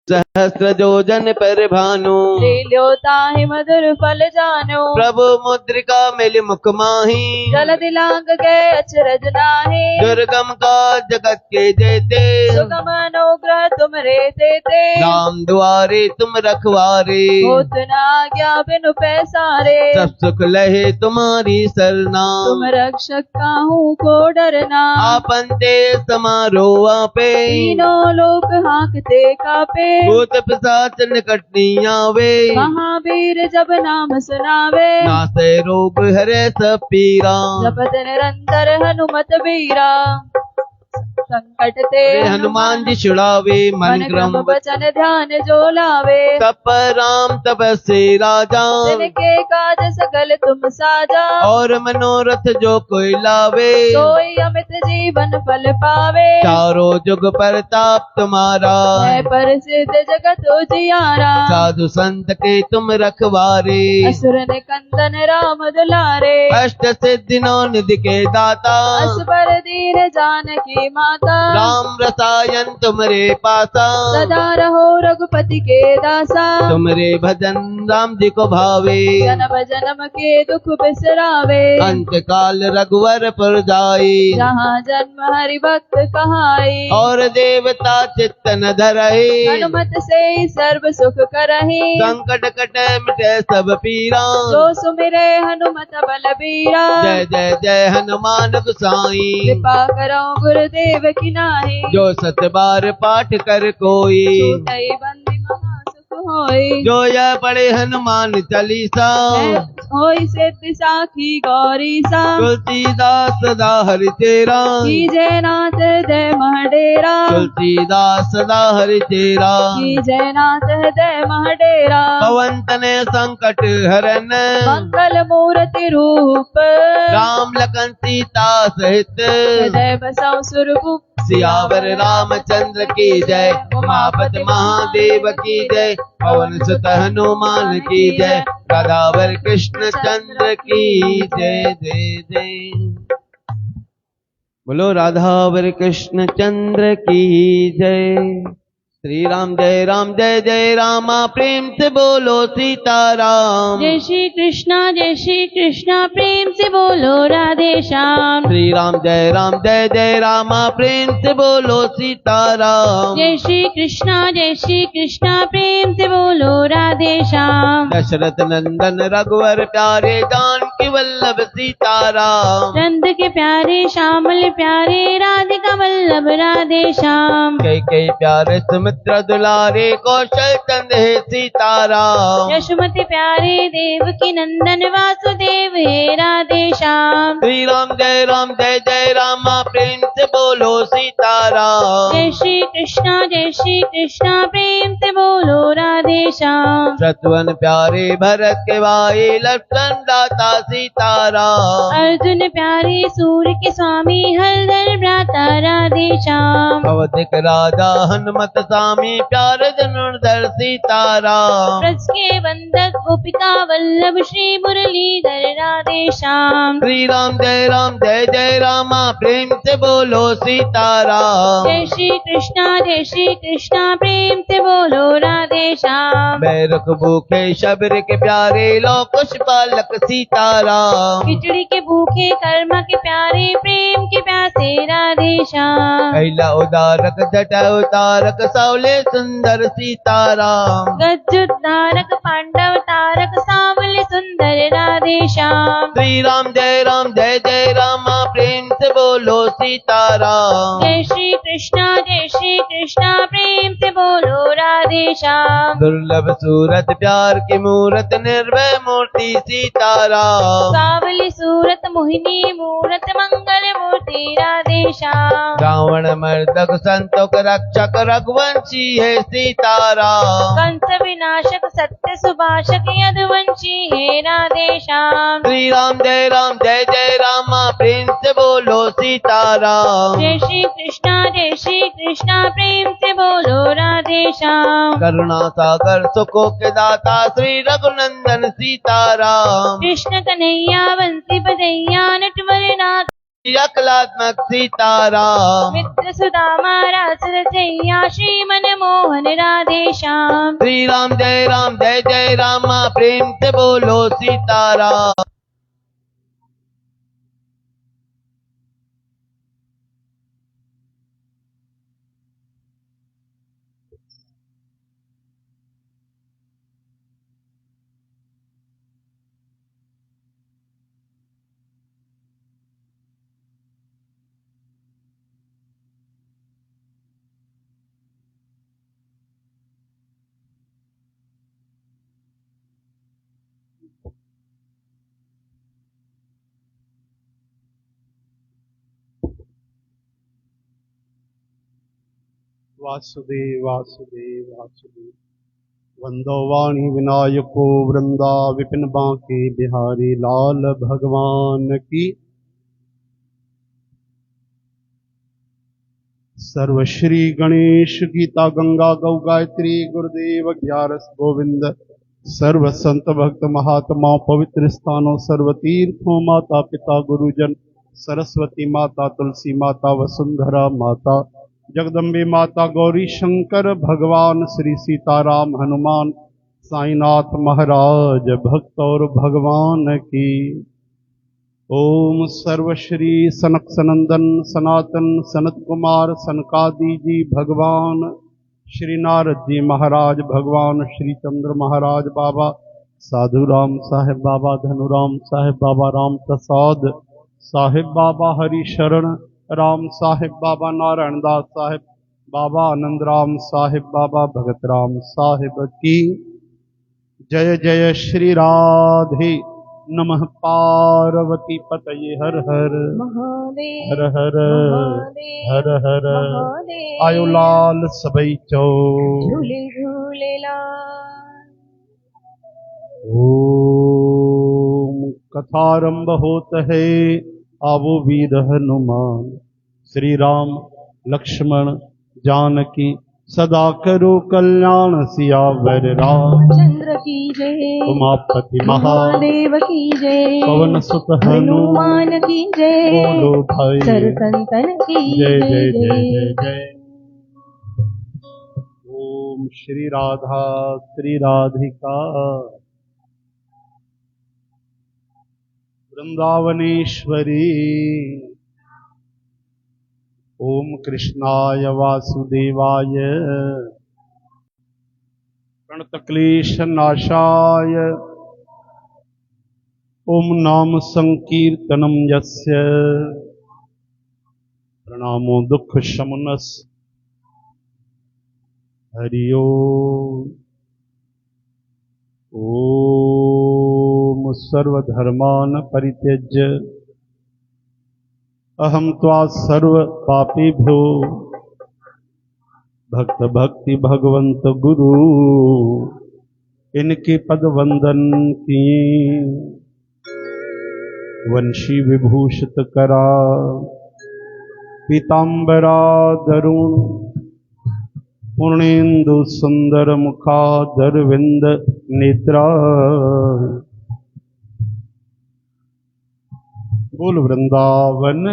सहस्र जोजन पर भानु लील्योता ही मधुर फल जानो। प्रभु मुद्रिका मिल मुख माही जल दिलांग गए अचरज नाही। दुर्गम का जगत के जेते सुगम अनुग्रह तुम रे देते। राम द्वारे तुम रखवारे होत न आज्ञा बिनु पैसारे। सब सुख लहे तुम्हारी सरना तुम रक्षक काहू को डरना। आपन ते समारो आपे तीनों लोक हाँकते कापे। भूत पिशाच निकट नहीं आवे महावीर जब नाम सुनावे। नासे रोग हरे सब पीरा जपत निरंतर हनुमत बीरा। संकट ते हनुमान जी छुड़ावे मन क्रम वचन ध्यान जो लावे। तप पर राम तपस्वी राजा जिनके काज सकल तुम साजा। और मनोरथ जो कोई लावे सोई अमित जीवन फल पावे। चारों जुग परताप तुम्हारा है प्रसिद्ध जगत उजियारा। साधु संत के तुम रखवारे असुर निकंदन राम दुलारे। अष्ट सिद्धि नौ निधि के दाता असबर दीन जानकी माता। राम रसायन तुमरे पासा सदा रहो रघुपति के दासा। तुमरे भजन राम जी को भावे जन्म जन्म के दुख बिसरावे। अंत काल रघुवर पुर जाई जहाँ जन्म हरि भक्त कहाई। और देवता चित्तन धरहि हनुमत से सर्व सुख करहि। संकट कटे मिटे सब पीरा जो सुमिरे हनुमत बलबीरा। जय जय जय हनुमान गोसाई कृपा करो गुरुदेव की नाही। जो सत बार पाठ कर कोई छूटई बंदी महासुख होई। जो यह पढ़े हनुमान चालीसा होई सिद्धि साखी गौरी सा। तुलसीदास सदा हरि तेरा जय नाथ हृदय महडेरा। तुलसीदास सदा हरि तेरा जय नाथ हृदय महडेरा। पवन तनय संकट हरन मंगल मूर्ति रूप। राम लखन सीता सहित हृदय बसौ सुरभूप। सियावर रामचंद्र की जय उमापति महादेव की जय पवन सुत हनुमान की जय गदावर कृष्ण चंद्र की जय जय जय। बोलो राधावर कृष्ण चंद्र की जय। श्री राम जय जय रामा प्रेम से बोलो सीताराम। जय श्री कृष्णा प्रेम से बोलो राधे श्याम। श्री राम जय रामा प्रेम से बोलो सीताराम। जय श्री कृष्णा प्रेम से बोलो राधे श्याम। दशरथ नंदन रघुवर प्यारे जानकी वल्लभ सीताराम। नंद के प्यारे श्यामल प्यारे राधिका वल्लभ राधे श्याम। कई प्यारे सुमित्रा दुलारे कौशल चंद है सीताराम। यशोमति प्यारे देवकी नंदन वासुदेव है राधे श्याम। श्री राम जय रामा प्रेम से बोलो सीताराम। जय श्री कृष्णा प्रेम से बोलो राधे श्याम। शत्रुघ्न प्यारे भरत के भाई लक्ष्मण दाता सीताराम। अर्जुन प्यारे सूर्य के स्वामी हरदर भ्राता राधे श्याम। अवधिक राजा हनुमत स्वामी प्यारे धनुर्धर सीताराम। ब्रज के बंधक गोपिका वल्लभ श्री मुरलीधर राधे श्याम। श्री राम जय रामा प्रेम से बोलो सीताराम। जय श्री कृष्णा प्रेम से बोलो राधे श्याम। बैरक भूखे शबर के प्यारे लोकुश बालक सीताराम। खिचड़ी के भूखे कर्मा के प्यारे प्रेम के प्यासे राधे श्याम। कैला उदारक जटा उतारक सावले सुंदर सीताराम। गज धारक पांडव तारक सांवले सुंदर राधे श्याम। श्री राम जय रामा प्रेम से बोलो सीताराम। जय श्री कृष्णा प्रेम से बोलो राधे श्याम। दुर्लभ सूरत प्यार की मूरत निर्भय मूर्ति सीताराम। सावली सूरत मोहिनी मूरत मंगल मूर्ति राधे श्याम। रावण मर्दक संतोक रक्षक रघुवंशी है सीताराम। कंस विनाशक सत्य सुभाषक यदुवंशी है राधे श्याम। श्री राम जय रामा प्रेम से बोलो सीताराम। जय श्री कृष्णा प्रेम से बोलो राधे श्याम। करुणा सागर सुखों के दाता श्री रघुनंदन सीताराम। कृष्ण कन्हैया बंसी बजैया नटवर नाथ कलात्मक सीताराम। मित्र सुदामा रास रचैया श्री मनमोहन राधे श्याम। श्री राम जय जय राम, प्रेम से बोलो सीताराम। वासुदेव वासुदेव वासुदेव। वंदो वाणी विनायको वृंदा विपिन बांके बिहारी लाल भगवान की। सर्वश्री गणेश गीता गंगा गौ गायत्री गुरुदेव ग्यारस गोविंद। सर्व संत भक्त महात्मा पवित्र स्थानों सर्व तीर्थों माता पिता गुरुजन सरस्वती माता तुलसी माता वसुंधरा माता जगदम्बे माता गौरी शंकर भगवान श्री सीताराम हनुमान साईनाथ महाराज भक्त और भगवान की। ओम सर्वश्री सनक सनंदन सनातन सनत कुमार सनकादि जी भगवान श्री नारद जी महाराज भगवान श्री चंद्र महाराज बाबा साधु राम साहेब बाबा धनुराम साहेब बाबा राम प्रसाद साहेब बाबा हरि शरण राम साहेब बाबा नारायण दास साहेब बाबा आनंद राम साहेब बाबा भगत राम साहेब की। जय जय श्री राधे नमः पार्वती पतये हर हर महादेव हर हर महादेव हर हर। महादेव। आयो लाल सबई चौ झूले झूलेलाल। ओम कथारंभ होत है आवो वीर हनुमान। श्री राम लक्ष्मण जानकी सदा करो कल्याण सियावर राम चंद्र की जय। उमापति महादेव की जय। पवन सुत हनुमान की जय। बोलो भाई सर संतन की जय जय जय जय जय। ओम श्री राधा श्री राधिका वृंदावनेश्वरी। ओम कृष्णाय वासुदेवाय प्रणतक्लेश नाशाय ओम नाम संकीर्तनम यस्य प्रणामो दुख शमनस। हरि ओम। ओम सर्वधर्मान् परित्यज्य अहम त्वा सर्व पापेभ्यो भक्त भक्ति भगवंत गुरु इनके पद वंदन किए। वंशी विभूषित करा पीतांबरा दरुण पूर्णेन्दु सुंदर मुखादर विंद नेत्रा। बोल वृंदावन।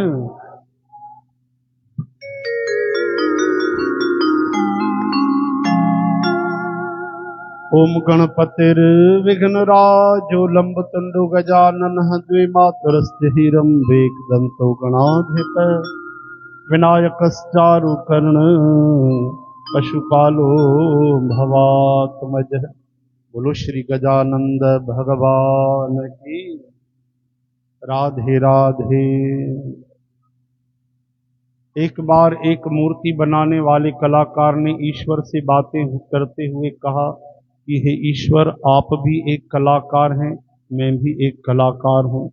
ओम गणपतिर विघ्न राजो लंब तुंडु गजानन द्विमातरस्थिरम वेक दंतो गणाधिप विनायकश्चारु कर्ण पशुपालो भवात्मज। बोलो श्री गजानंद भगवान की। राधे राधे। एक बार एक मूर्ति बनाने वाले कलाकार ने ईश्वर से बातें करते हुए कहा कि हे ईश्वर, आप भी एक कलाकार हैं, मैं भी एक कलाकार हूँ।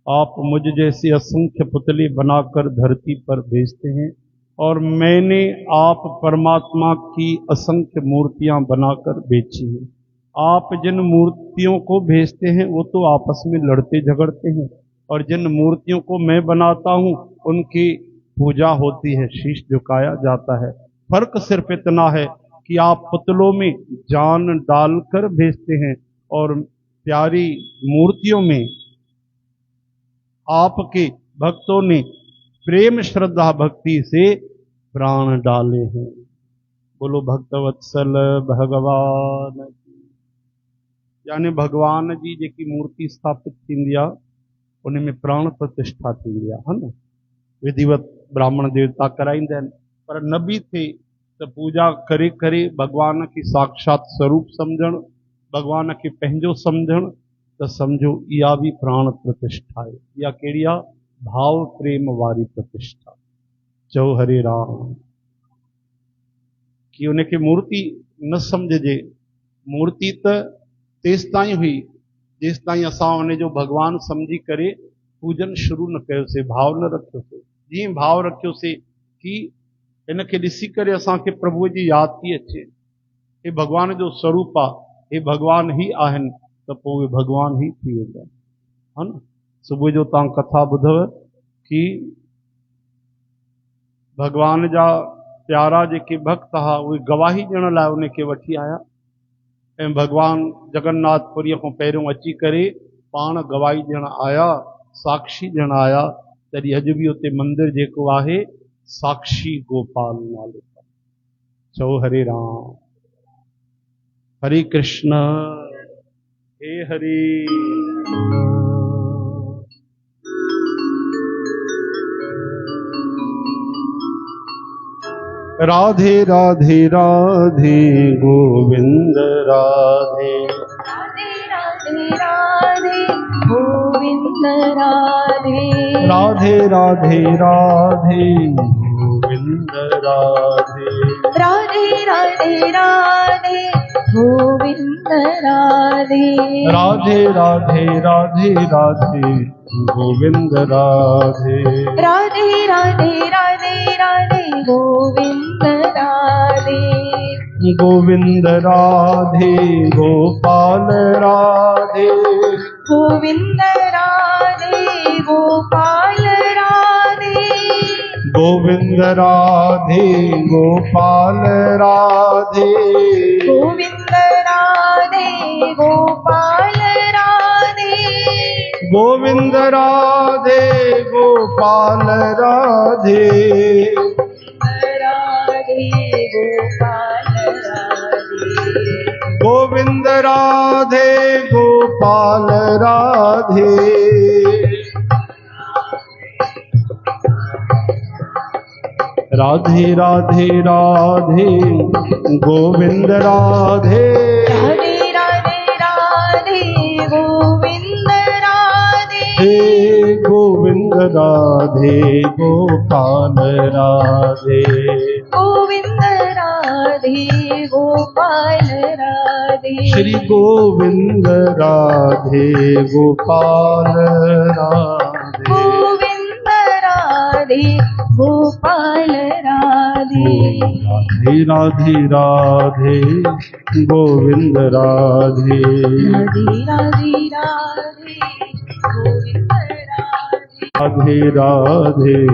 आप मुझ जैसे असंख्य पुतले बनाकर धरती पर भेजते हैं और मैंने आप परमात्मा की असंख्य मूर्तियां बनाकर बेची हैं। आप जिन मूर्तियों को भेजते हैं वो तो आपस में लड़ते झगड़ते हैं, और जिन मूर्तियों को मैं बनाता हूँ उनकी पूजा होती है, शीश झुकाया जाता है। फर्क सिर्फ इतना है कि आप पुतलों में जान डालकर भेजते हैं और प्यारी मूर्तियों में आपके भक्तों ने प्रेम श्रद्धा भक्ति से प्राण डाले हैं। बोलो भक्तवत्सल भगवान की। यानी भगवान जी जेकी मूर्ति स्थापित थींदी आहे उन में प्राण प्रतिष्ठा थींदी आहे, है न। विधिवत ब्राह्मण देवता कराईंदा आहिनि, पर न बि थिए त पूजा करे करे भगवान खे साक्षात स्वरूप सम्झणु, भगवान खे पंहिंजो सम्झणु, त सम्झो इहा बि प्राण प्रतिष्ठा आहे। इहा कहिड़ी आहे? भाव प्रेम वारी प्रतिष्ठा। चओ हरे राम। कि उनखे मूर्ति न सम्झजे। मूर्ति त तेसि ताईं हुई जेसि ताईं असां उनजो भगवान सम्झी करे पूजन शुरू न कयोसीं, भाव न रखियोसीं। जीअं भाव रखियोसीं कि इनखे ॾिसी करे असांखे प्रभुअ जी यादि थी अचे, हे भगवान जो स्वरूप आहे, हे भगवान ई आहिनि, त पोइ उहे भगवान ई थी वेंदा आहिनि, हा न। सुबुह जो तव्हां कथा ॿुधव कि भगवान जा प्यारा जेके भक्त हुआ उहे गवाही ॾियण लाइ उनखे वठी आया ऐं भगवान जगन्नाथपुरीअ खां पहिरियों अची करे पाण गवाही ॾियण आया, साक्षी ॾियण आया। तॾहिं अॼु बि उते मंदिर जेको आहे साक्षी गोपाल नाले सां। चओ हरे राम। हरे कृष्ण। हे हरे। राधे राधे राधे गोविंद राधे। राधे राधे राधे गोविंद राधे। राधे राधे राधे गोविंद राधे। राधे राधे राधे गोविंद राधे। राधे राधे राधे राधे गोविंद राधे। राधे राधे राधे राधे गोविंद राधे। गोविंद राधे गोपाल राधे। गोविंद राधे गोपाल राधे। गोविंद राधे गोपाल राधे। गोविंद राधे गोपाल राधे। गोविंद राधे गोपाल राधे। राधे गोपाल राधे। गोविंद राधे गोपाल राधे। राधे राधे राधे गोविंद राधे। राधे राधे राधे गोविंद राधे। हे गोविंद राधे गोपाल राधे। गोविंद राधे गोपाल राधे। श्री गोविंद राधे गोपाल राधे। गोविंद राधे गोपाल राधे। राधे राधे राधे गोविंद राधे। राधे राधे राधे गोविंद राधे। राधे राधे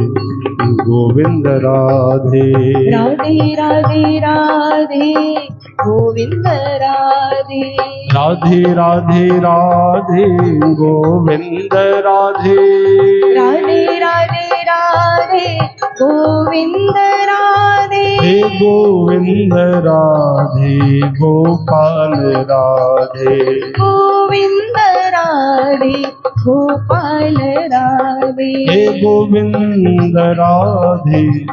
गोविंद राधे। राधे राधे राधे गोविंद राधे। राधे राधे राधे गोविंद राधे। राधे राधे राधे गोविंद राधे। हे गोविंद राधे गोपाल राधे। गोविंद राधे गोपाल राधे। हे गोविंद राधे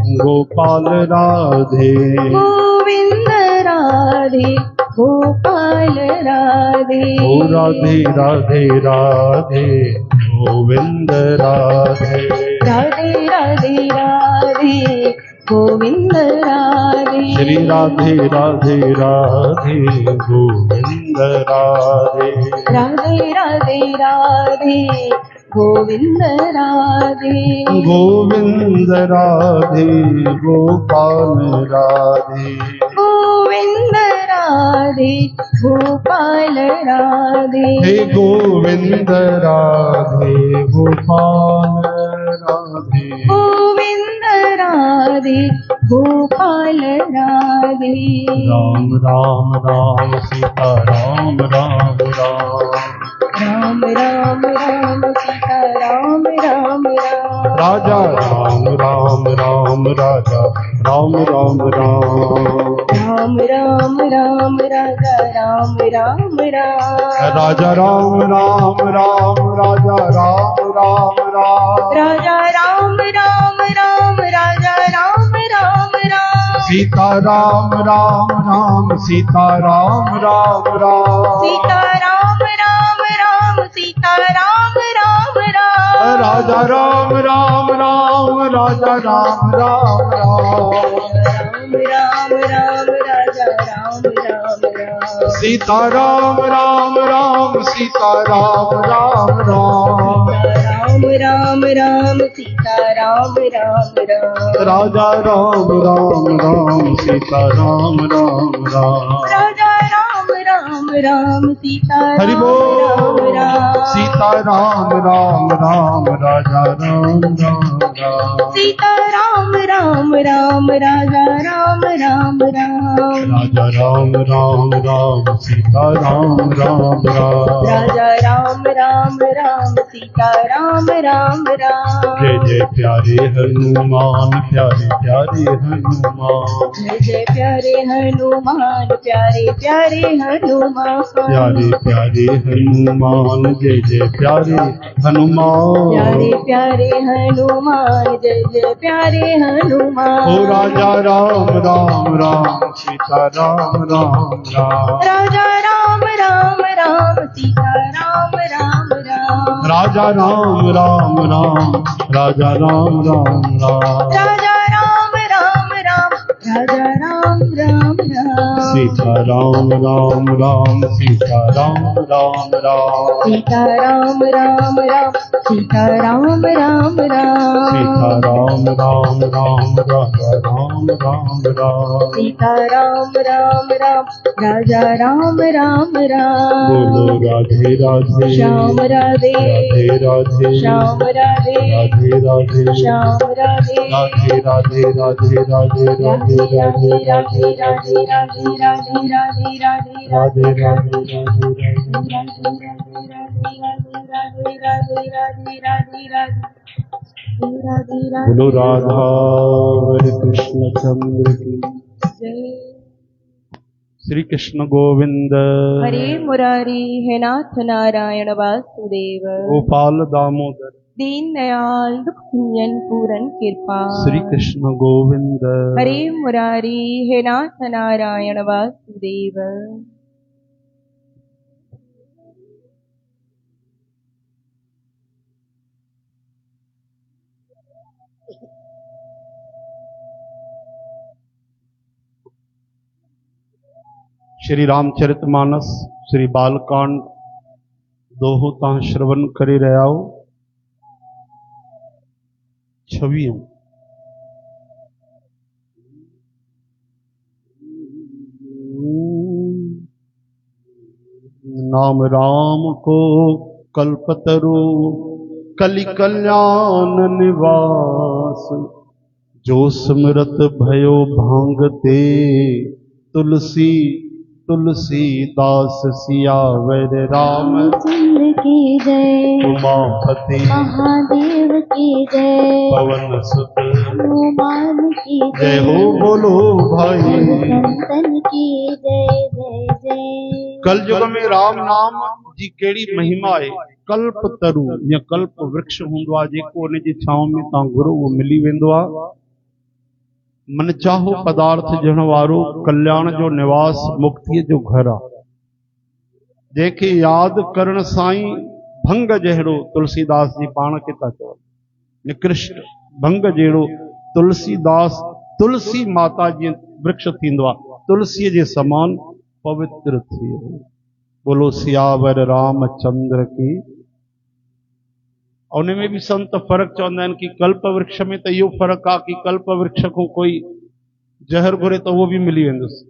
गोपाल राधे। गोविंद राधे गोपाल राधे। ओ राधे राधे राधे गोविंद राधे। राधे राधे राधे गोविंद राधे। श्री राधे राधे राधे गोविंद राधे। राधे राधे राधे गोविंद राधे। गोविंद राधे गोपाल राधे। गोविंद राधे गोपाल राधे। हे गोविंद राधे गोपाल राधे। गोविंद राधे गोपाल राधे। राम राम राम सीता राम राम राम। राम राम राम सीता राम राम राम। राजा राम राम राम राजा राम राम राम राम राम राम राजा राम राम राम राजा राम राम राम राजा राम राम राम राजा राम राम राम राजा राम राम राम सीता राम राम राम सीता राम राम राम सीता राम राम राम सीता राम राम राम राजा राम राम राम राजा राम राम राम राम राम राजा राम राम राम सीता राम राम राम सीता राम राम राम राम राम राम सीता राम राम राम राजा राम राम राम सीता राम राम राम राजा राम राम राम सीता हरि राम बोल राम सीता राम राम राम राजा राम राम राम सीता राम राम राम राजा राम राम राम राजा राम राम राम सीता राम राम राम राजा राम राम राम सीता राम राम राम जय जय प्यारे हनुमान प्यारे प्यारे हनुमान जय जय प्यारे हनुमान प्यारे प्यारे हनुमान प्यारे प्यारे हनुमान जय जय प्यारे हनुमान प्यारे प्यारे हनुमान जय जय प्यारे हनुमान ओ राजा राम राम राम सीता राम राम राम राजा राम राम राम सीता राम राम राम राजा राम राम राम राजा राम राम राम राजा राम राम राम राजा राम राम राम सीता राम राम राम सीता राम राम राम सीता राम राम राम सीता राम राम राम सीता राम राम राम राजा राम राम राम सीता राम राम राम राजा राम राम राम बोलो राधे राधे श्याम राधे राधे राधे श्याम राधे राधे राधे श्याम राधे राधे राधे राधे राधे राधे राधे राधे राधे राधे राधे राधे राधे राधे राधे राधे बोलो राधा हरे कृष्ण चंद्र की श्री कृष्ण गोविंद हरे मुरारी हे नाथ नारायण वासुदेव गोपाल दामोदर दीन दयाल दुख भंजन पूरन कृपा श्री कृष्ण गोविंद हरे मुरारी हे नाथ नारायण वासुदेव श्री रामचरितमानस श्री बालकांड दोहो ता श्रवण करे रहा हो 26 नाम राम को कल्पतरु कलि कल्याण निवास जो स्मृत भयो भांगते तुलसी तुलसीदास सियावर चंद्र की जय उमापति महादेव की जय पवन सुत हनुमान की जय हो बोलो भाई संतन की जय जय जय कल युग में राम नाम जी केड़ी महिमा है कल्प तरु या कल्प वृक्ष हूंदो आहे जेको उन जी छांव में तव्हां घुरो उहो मिली वेंदो आहे मन चाहो पदार्थ ॾियण वारो कल्याण जो निवास मुक्ति जो घर आहे जंहिंखे यादि करण साईं भंग जहिड़ो तुलसीदास जी पाण खे था चवनि निकृष्ट भंग जहिड़ो तुलसीदास तुलसी माता जीअं वृक्ष थींदो आहे तुलसीअ जे समान पवित्र थी वियो बोलो सियावर रामचंद्र की उन में भी संत फर्क चवंदा आहिनि कि कल्प वृक्ष में तो इहो फर्क आहे कि कल्प वृक्ष को कोई जहर घुरे तो वो भी मिली वेंदुसि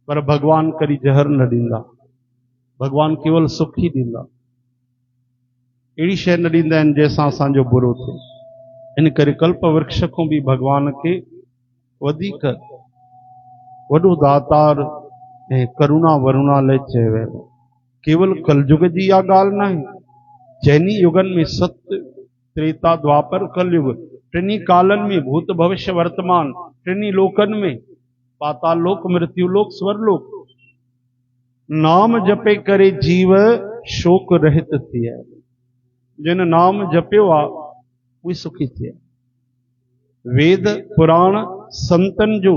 पर भगवान करी जहर न ॾींदा भगवान केवल सुख ही ॾींदा अहिड़ी शइ न ॾींदा आहिनि जंहिंसां असांजो बुरो थिए इन करे कल्प वृक्ष खां बि भगवान खे वधीक वॾो दातार ऐं करुणा वरुणालय चयो वियो केवल कलयुग जी इहा ॻाल्हि न आहे चइनी युगनि में सत्य त्रेता द्वापर कलयुग टिनी कालन में भूत भविष्य वर्तमान टिनी लोकन में पाताल लोक मृत्यु लोक स्वर लोक नाम जपे करे जीव शोक रहित थिए। जिन नाम जपियो आ उहे सुखी थिए। वेद पुराण संतन जो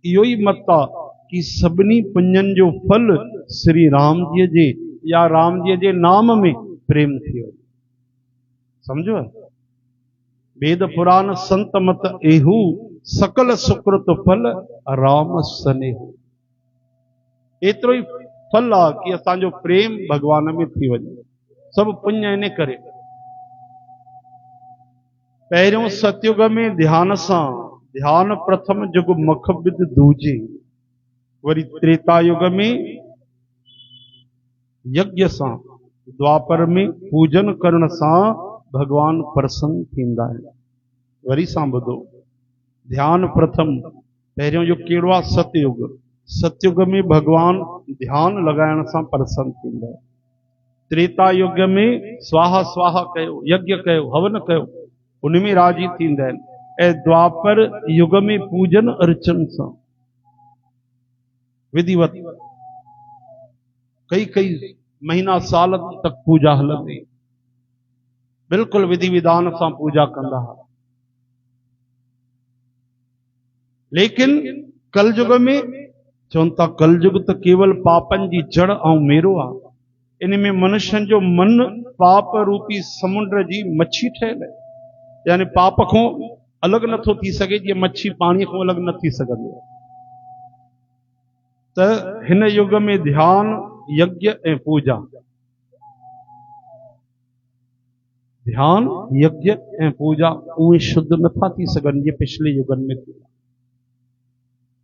इहो ई मत आ कि सभिनी पुण्यन जो फल श्री राम जी जे या राम जी जे नाम में प्रेम थियो। समझो वेद पुराण संत मत एहू सकल सुकृत फल राम सनेहू। एतिरो ई फल आ कि असांजो प्रेम भगवान में थी वञे। सब पुण्य इन करे। पहिरियों सतयुग में ध्यान सां ध्यान प्रथम जुग मुख बिद दूजे। वरी त्रेता युग में यज्ञ सां द्वापर में पूजन करण सां भगवान प्रसन्न थींदा आहिनि। वरी सां ॿुधो ध्यान प्रथम पहिरियों युग कहिड़ो आहे सतयुग। सतयुग में भगवान ध्यान लगाइण सां प्रसन्न थींदा आहिनि। त्रेता युग में स्वाहा स्वाहा कयो यज्ञ कयो हवन कयो उनमें राजी थींदा आहिनि। ऐं द्वापर युग में पूजन अर्चन सां विधिवत कई महीना साल तक पूजा हलंदी। बिल्कुल विधि विधान सां पूजा कंदा। लेकिन कलयुग में चवनि था कलयुग त केवल पापन जी जड़ ऐं मेरो आहे। इन में मनुष्यन जो मन पाप रूपी समुंड जी मच्छी ठहियल है। यानी पाप को अलग नथो थी सके जीअं मच्छी पानी को अलग न थी सघंदी आहे। त हिन युग में ध्यान यज्ञ ऐं पूजा ध्यान यज्ञ ऐं पूजा उहे शुद्ध नथा थी सघनि जीअं पिछले युगनि में थी।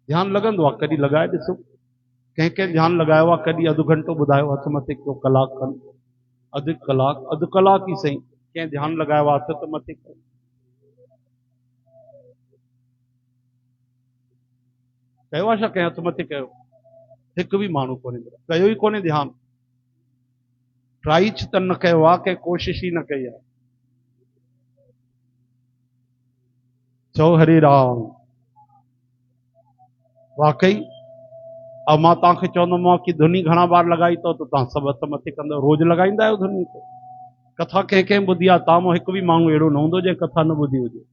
ध्यान लॻंदो आहे कॾहिं लॻाए ॾिसो। कंहिं ध्यान लगायो आहे कॾहिं अधु घंटो ॿुधायो हथ मथे कयो कलाक खनि अधु कलाक ई सही कंहिं ध्यान लगायो आहे हथ त मथे कयो। कयो आहे छा कंहिं हथ मथे कयो? हिकु बि माण्हू कोन्हे कयो ई कोन्हे ध्यान। ट्राई त न कयो आहे कंहिं कोशिश ई न कई आहे। चओ हरे राम। वाकई अब मां तव्हांखे चवंदोमांव कि धुनी घणा बार लगाई अथव त तव्हां सभु हथ मथे कंदव। रोज़ लगाईंदा आहियो धुनी खे? कथा कंहिं ॿुधी आहे? तव्हां मां हिकु बि माण्हू अहिड़ो न हूंदो जंहिं कथा न ॿुधी हुजे।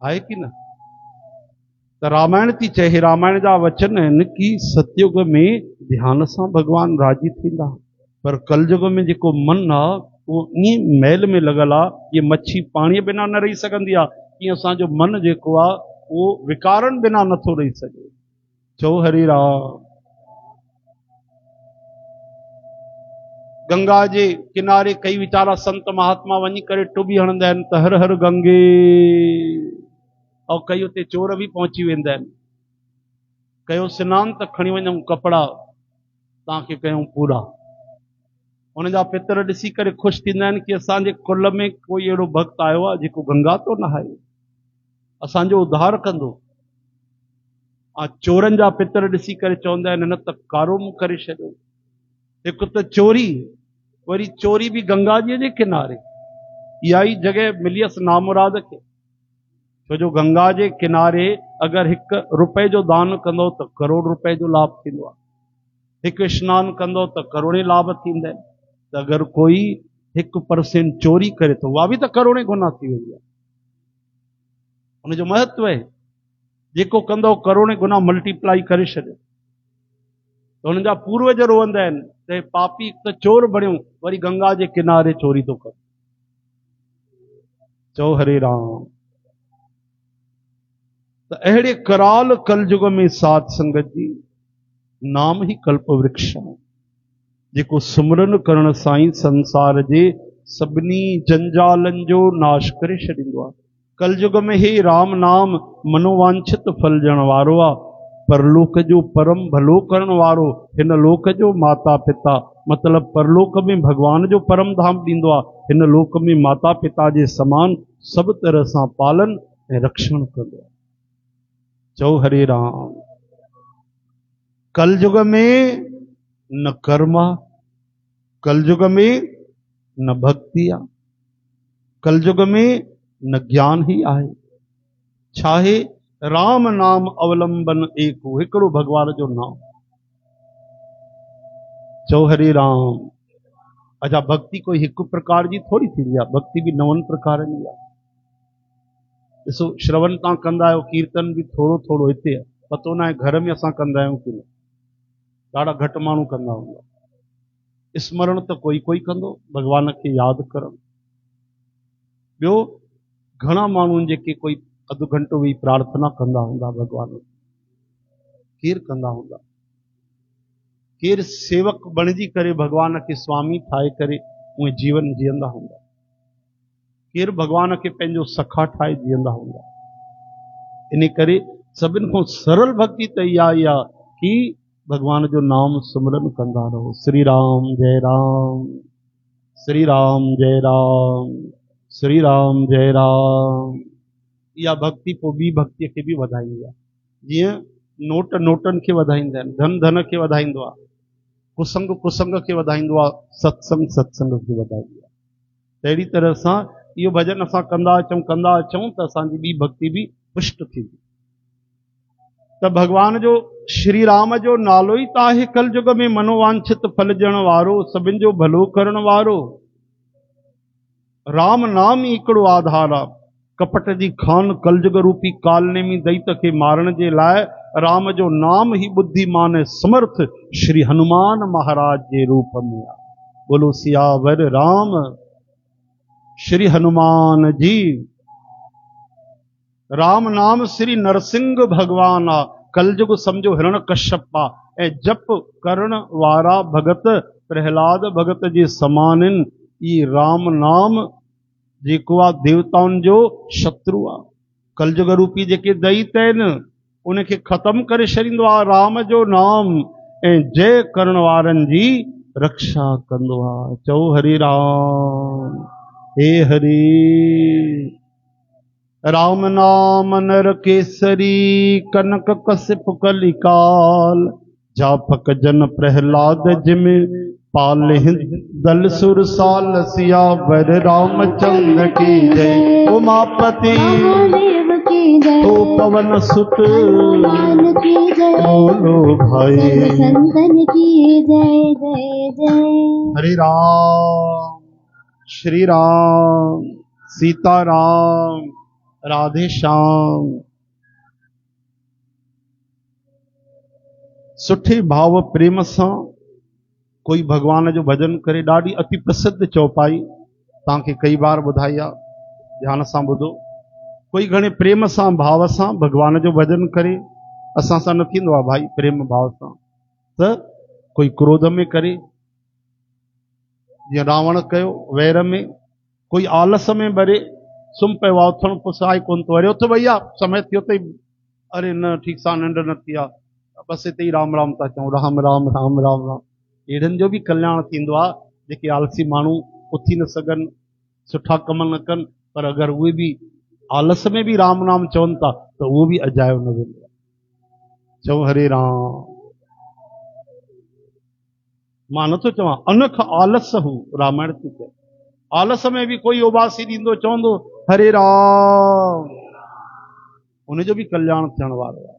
आहे कि न? त रामायण थी चए हे रामायण जा वचन आहिनि कि सतयुग में ध्यान सां भगवान राजी थींदा। पर कलयुग में जेको मन आहे उहो ईअं मैल में लॻल आहे। ये मच्छी पाणीअ बिना न रही सघंदी आहे। ईअं असांजो मन जेको आहे उहो विकारनि बिना नथो रही सघे। चओ हरे राम। गंगा जे किनारे कई वीचारा संत महात्मा वञी करे टुॿी हणंदा आहिनि त हर हर गंगे। ऐं कई उते चोर बि पहुची वेंदा आहिनि। कयो सनानु त खणी वञूं कपिड़ा तव्हांखे कयूं पूरा। उन जा पितर ॾिसी करे ख़ुशि थींदा आहिनि कि असांजे कुल में कोई अहिड़ो भक्त आयो आहे जेको गंगा तो नहाए असांजो उद्धार कंदो। चोरनि जा पितर ॾिसी करे चवंदा आहिनि हिन त कारो मुंहुं करे छॾियो। हिकु त चोरी वरी चोरी बि गंगा जी जे किनारे। इहा ई जॻह मिलियसि नामुराद खे। छो जो गंगा जे किनारे अगरि 1 रुपए जो दान कंदो त करोड़ रुपए जो लाभ थींदो आहे। हिकु स्नानु कंदो त करोड़े लाभ थींदा आहिनि। त अगरि कोई 1% चोरी करे तो उहा बि त करोड़े गुना थी वेंदी आहे। उनजो महत्व आहे। जेको कंदो करोड़े गुना मल्टीप्लाई करे छॾियो। त हुननि जा पूर्वज रोअंदा आहिनि त पापी त चोर बणियो वरी गंगा जे किनारे चोरी थो करे। चओ हरे राम। त अहिड़े कराल कलयुग में साध संगत जी नाम ही कल्प वृक्ष आहे जेको सुमरन करण सां ई संसार जे सभिनी जंजालनि जो नाश करे छॾींदो आहे। कलयुग में हे राम नाम मनोवांछित फल ॾियण वारो आहे। परलोक जो परम भलो करण वारो हिन लोक जो माता पिता मतलब परलोक में भगवान जो परम धाम ॾींदो आहे। हिन लोक में माता पिता जे समान सभु तरह सां पालन ऐं रक्षण कंदो आहे। चओ हरे राम। कलयुग में न कर्म आहे। कलयुग में न भक्ति आहे। कलयुग में न ज्ञान ही आहे। छाहे राम नाम अवलंबन एक हो, हिकिड़ो भगवान जो नाम। चओ हरे राम। अच्छा, भक्ति कोई हिकु प्रकार जी थोड़ी थींदी आहे, भक्ति भी 9 प्रकारनि जी आहे। ॾिसो, श्रवण तव्हां कंदा आहियो, कीर्तन बि थोरो थोरो हिते आहे, पतो न आहे घर में असां कंदा आहियूं की न, ॾाढा घटि माण्हू कंदा हूंदा। स्मरण त कोई कोई कंदो, भॻवान खे यादि करणु। ॿियो घणा माण्हू जेके कोई अधु घंटो वेही प्रार्थना कंदा हूंदा भॻवान, केरु कंदा हूंदा, केरु सेवक बणिजी करे भॻवान खे स्वामी ठाहे करे उहे जीवन जीअंदा हूंदा, केरु भॻवान खे पंहिंजो सखा ठाहे जीअंदा हूंदा। इन करे सभिनि खां सरल भक्ति त इहा ई आहे कि भॻवान जो नाम सिमरन कंदा रहो। श्री राम जय राम, श्री राम जय राम, श्री राम जय राम। इहा भक्ति पोइ ॿी भक्तिअ खे बि वधाईंदी आहे। जीअं नोट नोटनि खे वधाईंदा आहिनि, धन धन खे वधाईंदो आहे, कुसंग कुसंग खे वधाईंदो आहे, सत्संग सत्संग खे वधाईंदो आहे। अहिड़ी तरह सां इहो भजन असां कंदा अचूं त असांजी ॿी भक्ति बि पुष्ट थींदी। त भॻवान जो श्री राम जो नालो ई त आहे कलयुग में मनोवांछित फल ॾियण वारो, सभिनि जो भलो करण वारो। राम नाम ई हिकिड़ो आधार आहे। कपट जी खान कलयुग रूपी कालनेमी दैत खे मारण जे लाइ राम जो नाम ही बुद्धिमान ऐं समर्थ श्री हनुमान महाराज जे रूप में आहे। बोलो सियावर राम श्री हनुमान जी। राम नाम श्री नरसिंह भगवान आ, कलयुग समझो हिरण कश्यप आ, ऐं जप करण वारा भगत प्रहलाद भगत जे समान आहिनि। ई राम नाम जेको आहे देवताउनि जो शत्रु आहे। कलयुग रूपी जेके दैत आहिनि उनखे ख़त्म करे छॾींदो आहे राम जो नाम, ऐं जय करण वारनि जी रक्षा कंदो आहे। चओ हरे राम, हे हरि। राम नाम नर केसरी, कनक कसिप कलिकाल, जापक जन प्रहलाद जिम पाले दल सुरसाल। सियावर रामचंद्र की जय। उमापति ओ पवन सुत बोलो भाई संतन की जय जय जय। हरे राम, श्री राम, सीता राम, राधे श्याम। सुठे भाव प्रेम सां कोई भगवान जो भजन करे। ॾाढी अति प्रसिद्ध चौपाई तव्हांखे कई बार ॿुधाई आहे, ध्यान सां ॿुधो। कोई घणे प्रेम सां भाव सां भगवान जो भजन करे। असां सां न थींदो आहे भाई प्रेम भाव सां, त कोई क्रोध में करे, जीअं रावण कयो वैर में। कोई आलस में भरे सुम्ह पियो आहे, उथण पुसाए कोन थो, अरे उथ भैया समय थियो अथई, अरे न ठीक सां निंड न थी आहे, बसि हिते ई राम राम था चऊं, राम राम राम राम राम। अहिड़नि जो बि कल्याण थींदो आहे जेके आलसी माण्हू उथी न सघनि, सुठा कम न कनि, पर अगरि उहे बि आलस में बि राम नाम चवनि था त उहो बि अजायो न वेंदो। चओ हरे राम। मां नथो चवां अनख आलस हू, रामायण थी चए। आलस में बि कोई उबासी ॾींदो चवंदो हरे राम, उनजो बि कल्याण थियण वारो आहे।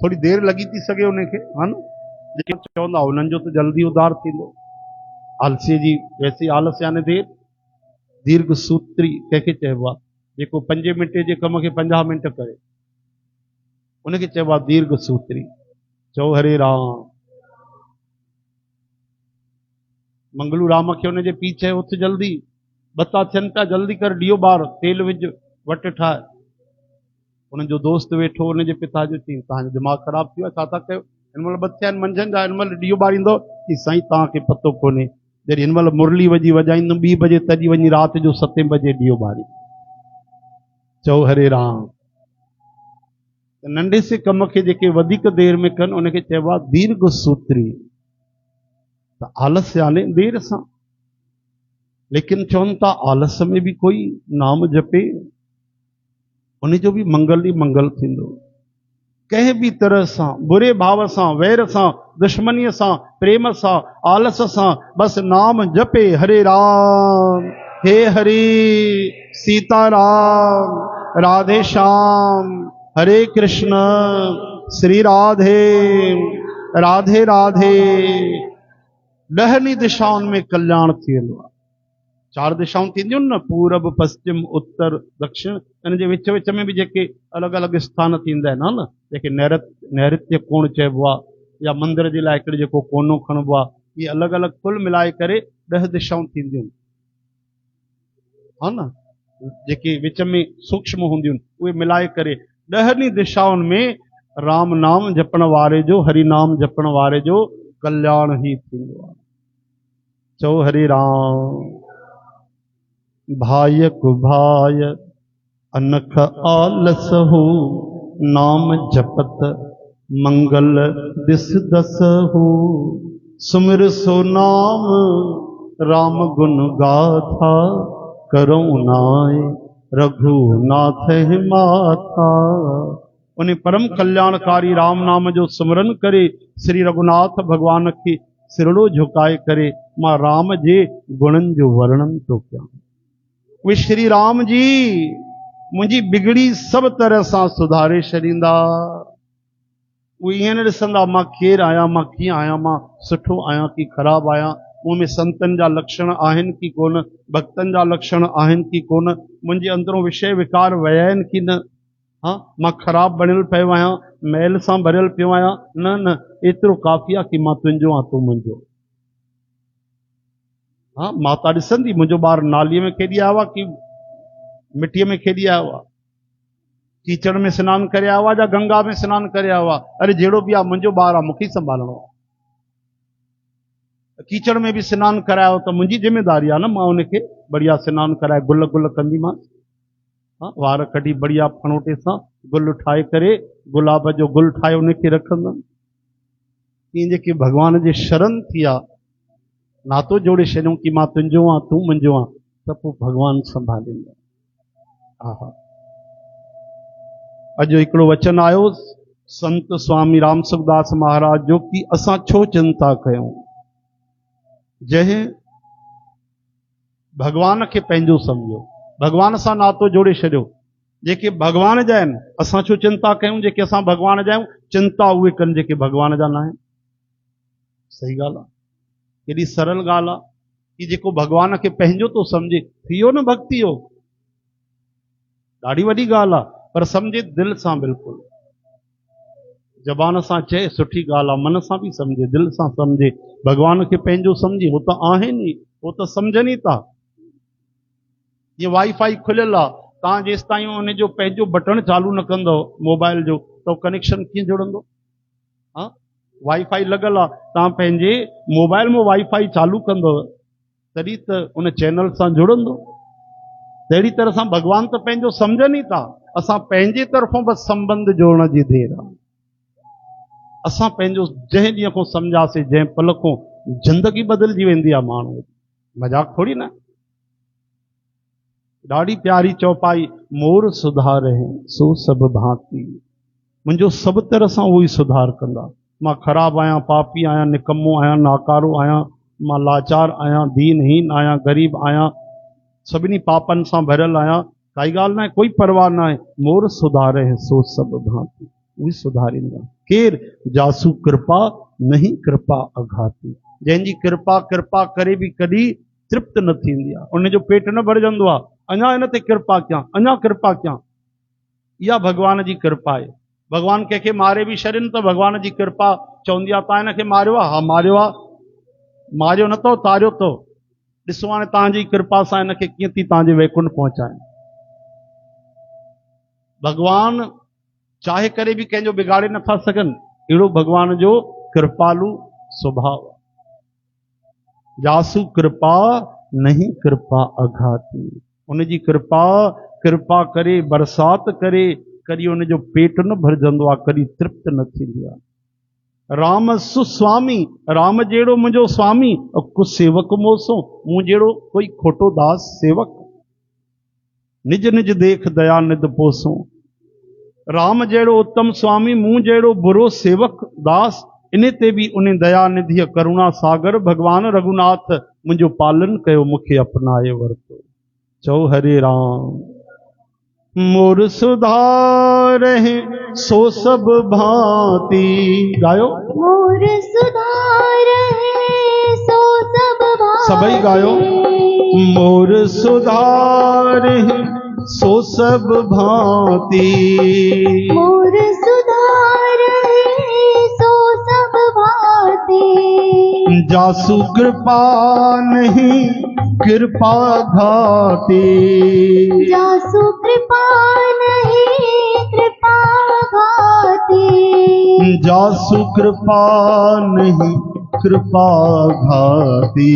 थोड़ी देरि लॻी थी सघे उनखे, हा न, जेके चवंदा उन्हनि जो त जल्दी उधार थींदो। आलसीअ जी वैसे आलस यानी देरि। दीर्घ सूत्री कंहिंखे चइबो आहे? जेको 5 मिंटे जे कम खे 50 मिंट करे, उनखे चइबो आहे दीर्घ सूत्री। चओ हरे राम। मंगलू राम खे हुनजे पीउ चयो उथ जल्दी, बता थियनि पिया, जल्दी कर, ॾियो ॿार, तेल विझ, वट ठाहे। हुननि जो दोस्त वेठो, हुनजे पिता जो चई तव्हांजो दिमाग़ ख़राब थी वियो आहे, छा था कयो? हिन महिल बथिया आहिनि मंझंदि जा, हिन महिल ॾियो ॿारींदो? की साईं तव्हांखे पतो कोन्हे, जॾहिं हिन महिल मुरली वॼी वॼाईंदुमि 2 बजे, तॾहिं वञी राति जो 7 बजे ॾियो ॿारी। चओ हरे राम। नंढे से कम खे जेके वधीक देरि में कनि उनखे चइबो आहे दीर्घ सूत्री। त आलस याने देर सां, लेकिन चवनि था आलस में बि कोई नाम जपे उनजो बि मंगल ई मंगल थींदो। कंहिं बि तरह सां, बुरे भाव सां, वैर सां, दुश्मनीअ सां, प्रेम सां, आलस सां, बसि नाम जपे हरे राम हे हरि सीताराम राधे श्याम हरे कृष्ण श्री राधे राधे राधे। ॾहनी दिशाउनि में कल्याण थी वेंदो आहे। 4 दिशाऊं थींदियूं न, पूरब पश्चिम उत्तर दक्षिण, इन जे विच विच में बि जेके अलॻि अलॻि स्थान थींदा आहिनि न, जेके नैऋत्य कोण चइबो आहे या मंदिर जे लाइ हिकिड़े जेको कोनो खणबो आहे, इहे अलॻि अलॻि कुल मिलाए करे 10 दिशाऊं थींदियूं आहिनि, हा न, जेके विच में सूक्ष्म हूंदियूं आहिनि उहे मिलाए करे 10 दिशाउनि में राम नाम जपण वारे जो, हरि नाम जपण वारे जो कल्याण ही थींदो आहे। चओ हरे राम। भाय कुभाय अनख आलस हो, नाम जपत मंगल दिस दस हो। सुमिर सो नाम राम गुण गाथा, करो नाय रघुनाथ माथा। उन्हें परम कल्याणकारी राम नाम जो सुमरन करे श्री रघुनाथ भगवान की सिरड़ो झुकाए करे मां राम जे गुणन जो वर्णन तो कयां। वे श्री राम जी मुंहिंजी बिगड़ी सब तरह सां सुधारे छॾींदा। उहे ईअं न ॾिसंदा मां केरु आहियां, मां कीअं आहियां, मां सुठो आहियां कि ख़राबु आहियां, मूं में संतनि जा लक्षण आहिनि कि कोन, भक्तनि जा लक्षण आहिनि कि कोन, मुंहिंजे अंदरों विषय विकार विया आहिनि कि न, हाँ मां ख़राबु बणियल पियो आहियां, मैल सां भरियल पियो आहियां, न न, एतिरो काफ़ी आहे कि मां तुंहिंजो आहियां, तूं मुंहिंजो। हाँ माता ॾिसंदी मुंहिंजो ॿारु नालीअ में खेॾी आयो आहे कि मिटीअ में खेॾी आयो आहे, कीचड़ में सनानु करे आयो आहे या गंगा में सनानु करे आयो आहे। अरे जहिड़ो बि आहे मुंहिंजो ॿारु आहे, मूंखे ई संभालणो आहे। कीचड़ में बि सनानु करायो त मुंहिंजी ज़िमेदारी आहे न, मां उनखे बढ़िया सनानु कराए गुल गुल कंदीमांसि, हाँ वार कढी बढ़िया फणोटे सां गुल ठाहे करे गुलाब जो गुल ठाहे उनखे रखंदमि। ईअं जेके भॻवान जे शरण थी आहे, नातो जोड़े छॾियूं कि मां तुंहिंजो आहियां, तूं मुंहिंजो आहे, त पोइ भॻवानु संभालींदो। हा हा। अॼु हिकिड़ो वचन आयो संत स्वामी राम सुखदास महाराज जो कि असां छो चिंता कयूं, जंहिं भॻवान खे पंहिंजो सम्झो, भॻवान सां नातो जोड़े छॾियो, जेके भॻवान जा आहिनि असां छो चिंता कयूं, जेके असां भॻवान जा आहियूं चिंता उहे कनि जेके भॻवान जा न आहिनि। सही ॻाल्हि आहे, केॾी सरल ॻाल्हि आहे कि जेको भॻवान खे पंहिंजो थो सम्झे, थी वियो न भक्ति योग, ॾाढी वॾी ॻाल्हि आहे, पर सम्झे दिलि सां, बिल्कुलु ज़बान सां चए सुठी ॻाल्हि आहे, मन सां बि सम्झे, दिलि सां सम्झे, भॻवान खे पंहिंजो सम्झे, हो त आहिनि ई, हो त सम्झनि ई था। ये वाईफाई खुलियल आहे, तव्हां जेसि ताईं उन जो पंहिंजो बटण चालू न कंदव मोबाइल जो त कनेक्शन कीअं जुड़ंदो? हाँ वाईफाई लॻल आहे, तव्हां पंहिंजे मोबाइल में वाईफाई चालू कंदव तॾहिं त उन चैनल सां जुड़ंदो। तहिड़ी तरह सां भॻवान त पंहिंजो सम्झनि ई था, असां पंहिंजे तरफ़ों बसि संबंध जोड़ण जी देरि आहे। असां पंहिंजो जंहिं ॾींहं खां सम्झासीं, जंहिं पल खां ज़िंदगी बदिलजी वेंदी आहे माण्हू, मज़ाक थोड़ी न। ॾाढी प्यारी चौपाई, मोर सुधारे सो सभु भांति, मुंहिंजो सभु तरह सां उहो ई सुधार कंदा। मां ख़राबु आहियां, पापी आहियां, निकम्मो आहियां, नाकारो आहियां, मां लाचार आहियां, दीनहीन आहियां, ग़रीब आहियां, सभिनी पापनि सां भरियल आहियां, काई ॻाल्हि न आहे, कोई परवाह न आहे। मोर सुधारे सो सभु भांति, उहे सुधारींदा। केरु जासू कृपा नहीं कृपा अघाती, जंहिंजी कृपा कृपा करे बि कॾहिं तृप्त न थींदी आहे, उनजो पेट न भरजंदो आहे, अञा इन ते कृपा कयां, अञा कृपा कयां। इहा भॻवान जी कृपा आहे। भॻवान कंहिंखे मारे बि छॾनि त भॻवान जी कृपा चवंदी आहे तव्हां हिनखे मारियो आहे, हा मारियो आहे, मारियो न अथव, तारियो अथव, ॾिसो हाणे तव्हांजी कृपा सां हिनखे कीअं थी तव्हांजे वैकुंठ पहुचाए। भॻवान चाहे करे बि कंहिंजो बिगाड़े नथा सघनि, अहिड़ो भॻवान जो कृपालु स्वभाव। जासू कृपा नहीं कृपा अघाती, उनजी कृपा कृपा करे बरसात करे, कॾहिं उनजो पेट न भरजंदो आहे, कॾहिं तृप्त न थींदी आहे। राम सुस्वामी, राम जहिड़ो मुंहिंजो स्वामी, कुझु सेवक मोसो, मूं जहिड़ो कोई खोटो दास सेवक, निज निज देख दया निध पोसो। राम जहिड़ो उत्तम स्वामी, मूं जहिड़ो बुरो सेवक दास, इन ते बि उन दया निधि करुणा सागर भगवान रघुनाथ मुंहिंजो पालन कयो, मूंखे अपनाए वरितो। चौ हरे राम। मोर सुधार है सो सब भांति, गायो मोर सुधार है सो सब भांति। सबई गायो। मोर सुधार है सो सब भांति, मोर सुधार है सो सब भांति। जासु कृपा नहीं कृपा घाती, जासु कृपा नहीं कृपा घाती। जासु कृपा नहीं कृपा घाती।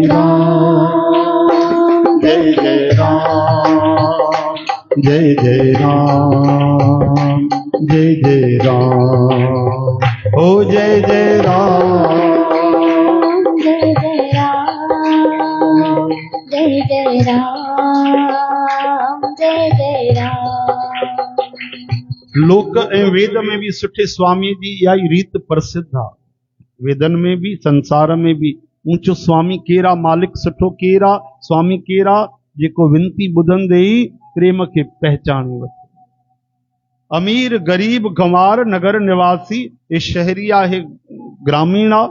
राम जय जय राम, जय जय राम, जय जय राम, ओ जय जय राम, जय जय राम, जय जय राम, जय जय राम। लोक ऐं वेद में भी सुठे स्वामी जी इहा ई रीत प्रसिद्ध आहे। वेदन में भी संसार में भी ऊंचो स्वामी केरा, मालिक सुठो केरा, स्वामी केरा जेको विनती ॿुधंदे ई प्रेम खे पहचाने वठे। अमीर गरीब गंवार नगर निवासी, हे शहरी आहे, हे ग्रामीण आहे,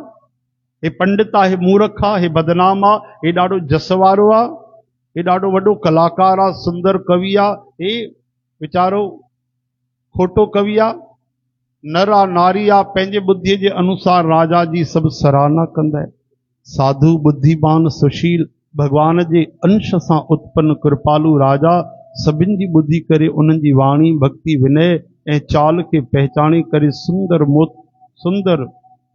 हे पंडित आहे, हे मूर्ख आहे, हे बदनाम आहे, हे ॾाढो जस वारो आहे, हे ॾाढो वॾो कलाकार आहे, सुंदर कवि आहे, हे वीचारो खोटो कवि आहे, नर आ नारी आ, पंहिंजे बुद्धीअ जे अनुसार राजा जी सभु सराहना कंदा आहिनि। साधु बुद्धिमान सुशील भगवान जे अंश सां उत्पन्न कृपालु राजा सभिनि जी ॿुधी करे उन्हनि जी वाणी भक्ति विनय ऐं चाल खे पहचाने करे सुंदर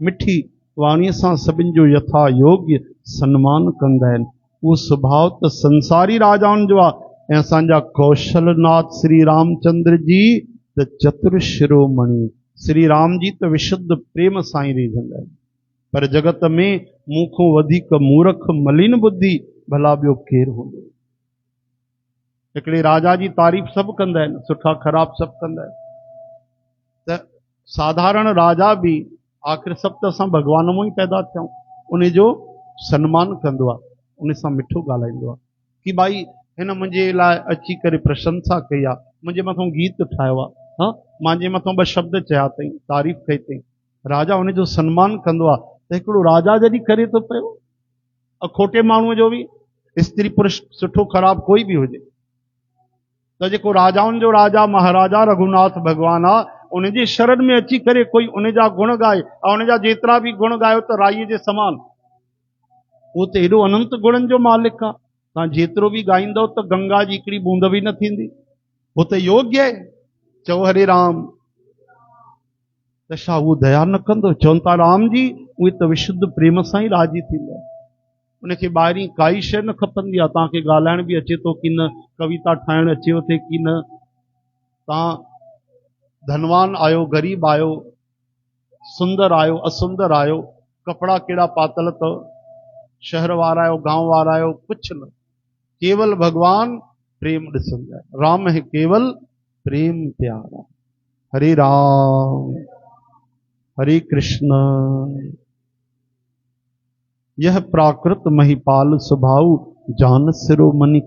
मिठी वाणीअ सां सभिनि जो यथा योग्य सन्मान कंदा आहिनि। उहो स्वभाव त संसारी राजाउनि जो आहे। ऐं असांजा कौशलनाथ श्री रामचंद्र जी त चतुर शिरोमणि, श्री राम जी त विशुद्ध प्रेम सां ई रिझंदा आहिनि। पर जगत में मूंखों वधीक मूर्ख मलिन बुद्धि भला ॿियो केरु हूंदो। हिकिड़े राजा जी तारीफ़ सभु कंदा आहिनि, सुठा ख़राब सभु कंदा आहिनि। त साधारण राजा बि आख़िर सभु त असां भॻवान मां ई पैदा थियूं, उन जो सन्मान कंदो आहे, उन सां मिठो ॻाल्हाईंदो आहे कि भाई हिन मुंहिंजे लाइ अची करे प्रशंसा कई आहे, मुंहिंजे मथां गीत ठाहियो आहे, हाँ मुंहिंजे मथां ॿ शब्द चया अथई, तारीफ़ कई अथई, राजा उन जो सन्मान कंदो आहे। त हिकिड़ो राजा जॾहिं करे थो पियो, खोटे माण्हूअ जो बि, स्त्री पुरुष सुठो ख़राब कोई बि हुजे, त जेको राजाउनि जो राजा महाराजा रघुनाथ भॻवान आहे, उन जे शरण में अची करे कोई उन जा गुण गाए, ऐं उन जा जेतिरा बि गुण गायो त राईअ जे समान, उहो त एॾो अनंत गुणनि जो मालिक आहे, तव्हां जेतिरो बि ॻाईंदव त गंगा जी हिकिड़ी बूंद बि न थींदी। उहो त योग्य आहे। चओ हरे राम। त छा उहो दया न कंदो? चवनि था राम जी उहे त विशुद्ध प्रेम सां ई राजी थींदा। उनखे ॿाहिरीं काई शइ न खपंदी आहे। तव्हांखे ॻाल्हाइण बि अचे थो कि न, कविता ठाहिण अचेव थी कि न, तव्हां धनवान आहियो ग़रीब आहियो, सुंदर आहियो असुंदर आहियो, कपिड़ा कहिड़ा पातल अथव, शहर वारा आहियो गांव वारा आहियो, कुझु न, केवल भगवान प्रेम ॾिसंदा आहिनि। राम है केवल प्रेम प्यारा। हरे राम हरे कृष्ण। यह प्राकृत महिपाल स्वभाव जान सिरोमणि,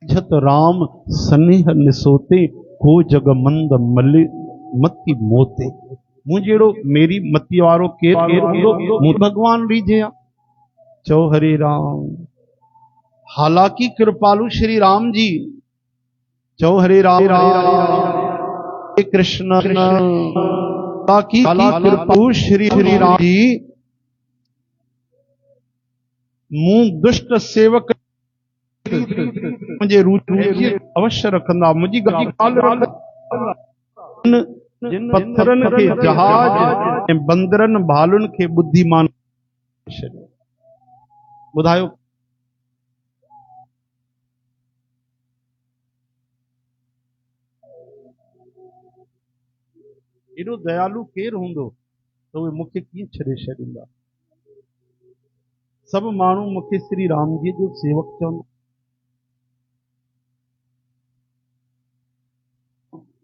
झत राम स्नेह निसोते को जग मंद मति मोते। मुंहिंजे जहिड़ो मेरी मती वारो केरु हूंदो? भगवान रीझे आ। चओ हरे राम। हालांकि कृपालु श्री राम जी, चओ हरे राम हरे कृष्ण। हालांकि कृपालु श्री राम जी मूं दुष्ट सेवक मुझे रुचि अवश्य रखंदा, मुझी ॻाल्हि जिन पत्थरनि खे जहाज ऐं बंदरनि भालुनि खे बुद्धिमान छॾियो। ॿुधायो एॾो दयालु केरु हूंदो त उहे मूंखे कीअं छॾे छॾींदा? सभु माण्हू मूंखे श्री राम जी जो सेवक चवंदा।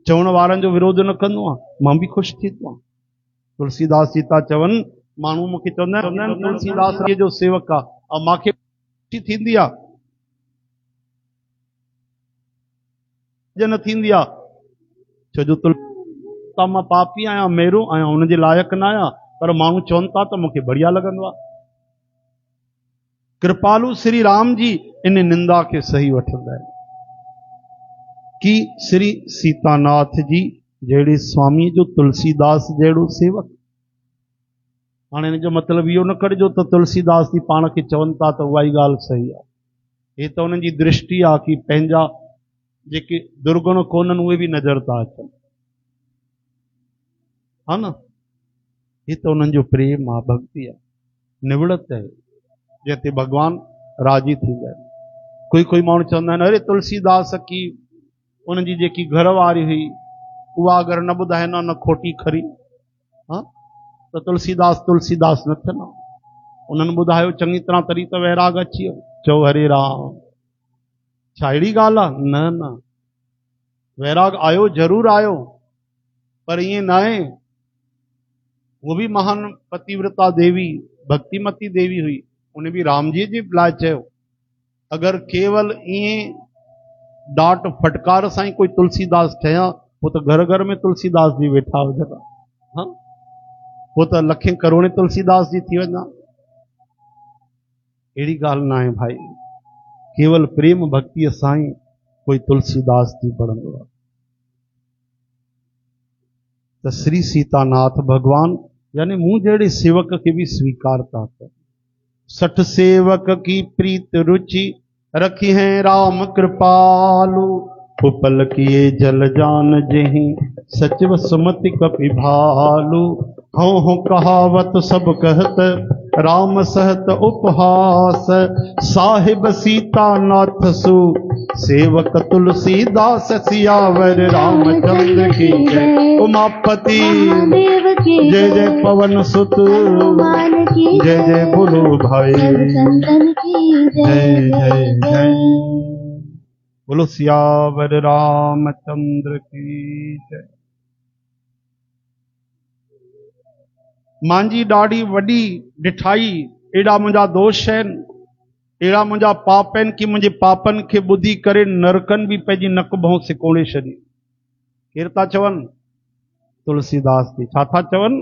चवण वारनि जो विरोध न कंदो आहियां, मां बि ख़ुशि थींदो आहियां। तुलसीदास जी था चवनि, माण्हू मूंखे चवंदा आहिनि तुलसीदास जो सेवक आहे, ऐं मूंखे ख़ुशी थींदी आहे। जन थींदी आहे, छो जो त मां पापी आहियां, मेरो आहियां, हुनजे लाइक़ु न आहियां, पर माण्हू चवनि था त मूंखे बढ़िया लॻंदो आहे। कृपालु श्री राम जी इन निंदा खे सही वठंदा आहिनि कि श्री सीतानाथ जी जहिड़े स्वामी जो तुलसीदास जहिड़ो सेवक। हाणे हिन जो मतिलबु इहो न करिजो त तुलसीदास जी पाण खे चवनि था त उहा ई ॻाल्हि सही आहे। हे त उन्हनि जी दृष्टि आहे कि पंहिंजा जेके दुर्गुण कोन्हनि उहे बि नज़र था अचनि, हा न। हे त उन्हनि जो प्रेम आहे, भक्ति आहे, निवड़त आहे, जंहिंते भॻवानु राज़ी थींदा आहिनि। कोई माण्हू चवंदा आहिनि अरे तुलसीदास की उनजी जेकी घर वारी हुई उहा अगरि न ॿुधाए न खोटी खरी, हा त तुलसीदास न थियनि। उन्हनि ॿुधायो चङी तरह तॾहिं त वैराग अची वियो। चओ हरे राम, छा अहिड़ी ॻाल्हि आहे? न, वैराग आयो, ज़रूरु आयो, पर ईअं न आहे। वो भी महान पतिव्रता देवी, भक्तिमती देवी हुई, उन्हें भी राम जी जे लाइ चयो। अगरि केवल ईअं डांट फटकार सां ई कोई तुलसीदास ठहिया, वो त घर घर में तुलसीदास जी वेठा हुजनि, हाँ, वो त लखें करोड़े तुलसीदास जी थी वञा। अहिड़ी ॻाल्हि न आहे भाई, केवल प्रेम भक्तिअ सां ई कोई तुलसीदास जी बणंदो आहे। त श्री सीतानाथ भगवान यानी मूं जहिड़े सेवक खे बि स्वीकार था कनि। 60 सेवक की प्रीत रुचि रखी है राम कृपालु, उपल किए जल जान जेहि सचिव सुमति कपि भालु। हो कहावत सब कहत राम सहत उपहास, साहिब सीतानाथ सु सेवक तुलसीदास। सियावर रामचंद्र की जय, उमापति जय जय पवन सुत, जय जय बोलो भाई, जय जय जय बोलो सियावर रामचंद्र की जय। मांजी ॾाढी वॾी ॾिठाई, एॾा मुंहिंजा दोष आहिनि, अहिड़ा मुंहिंजा पाप आहिनि कि मुंहिंजे पापनि खे ॿुधी करे नरकनि बि पंहिंजी नक भौं सिकोड़े छॾी। केरु था चवनि? तुलसीदास जी। छा था चवनि?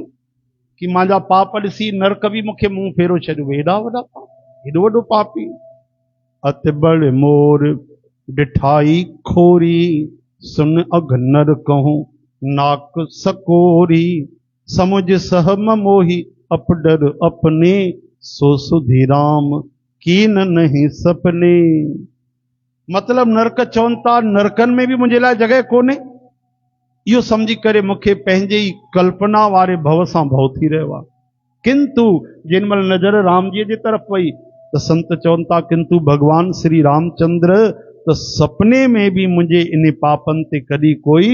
कि मुंहिंजा पाप ॾिसी नरक बि मूंखे मुंहुं फेरो छॾियो। हेॾा वॾा पाप, हेॾो वॾो पापी। अति बड़ मोर ॾिठाई खोरी, सुन अघ नर कहूं नाक सकोरी। समुझ सहम मोही अपडर अपने, सो सुधी राम कीन नहीं सपने। मतलब नरक चवनि था, नरकनि में बि मुंहिंजे लाइ जॻह कोन्हे। इहो सम्झी करे मूंखे पंहिंजे ई कल्पना वारे भव सां भउ थी रहियो आहे। किंतु जिन महिल नज़र राम जी जे तरफ़ वई त संत चवनि था किंतु भगवान श्री रामचंद्र त सपने में बि मुंहिंजे इन पापनि ते कॾहिं कोई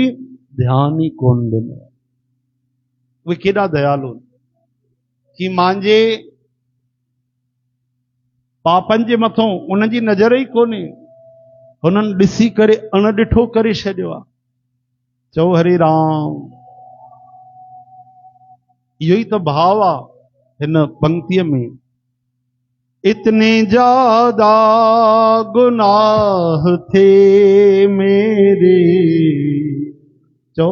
ध्यान ई कोन ॾिनो। उहे केॾा दयालु कि मुंहिंजे पापनि जे मथां उन्हनि जी नज़र ई कोन्हे, हुननि ॾिसी करे अणॾिठो करे छॾियो आहे। चओ हरे राम। इहो ई त भाव आहे हिन पंक्तिअ में। इतने ज्यादा गुनाह थे मेरे, चओ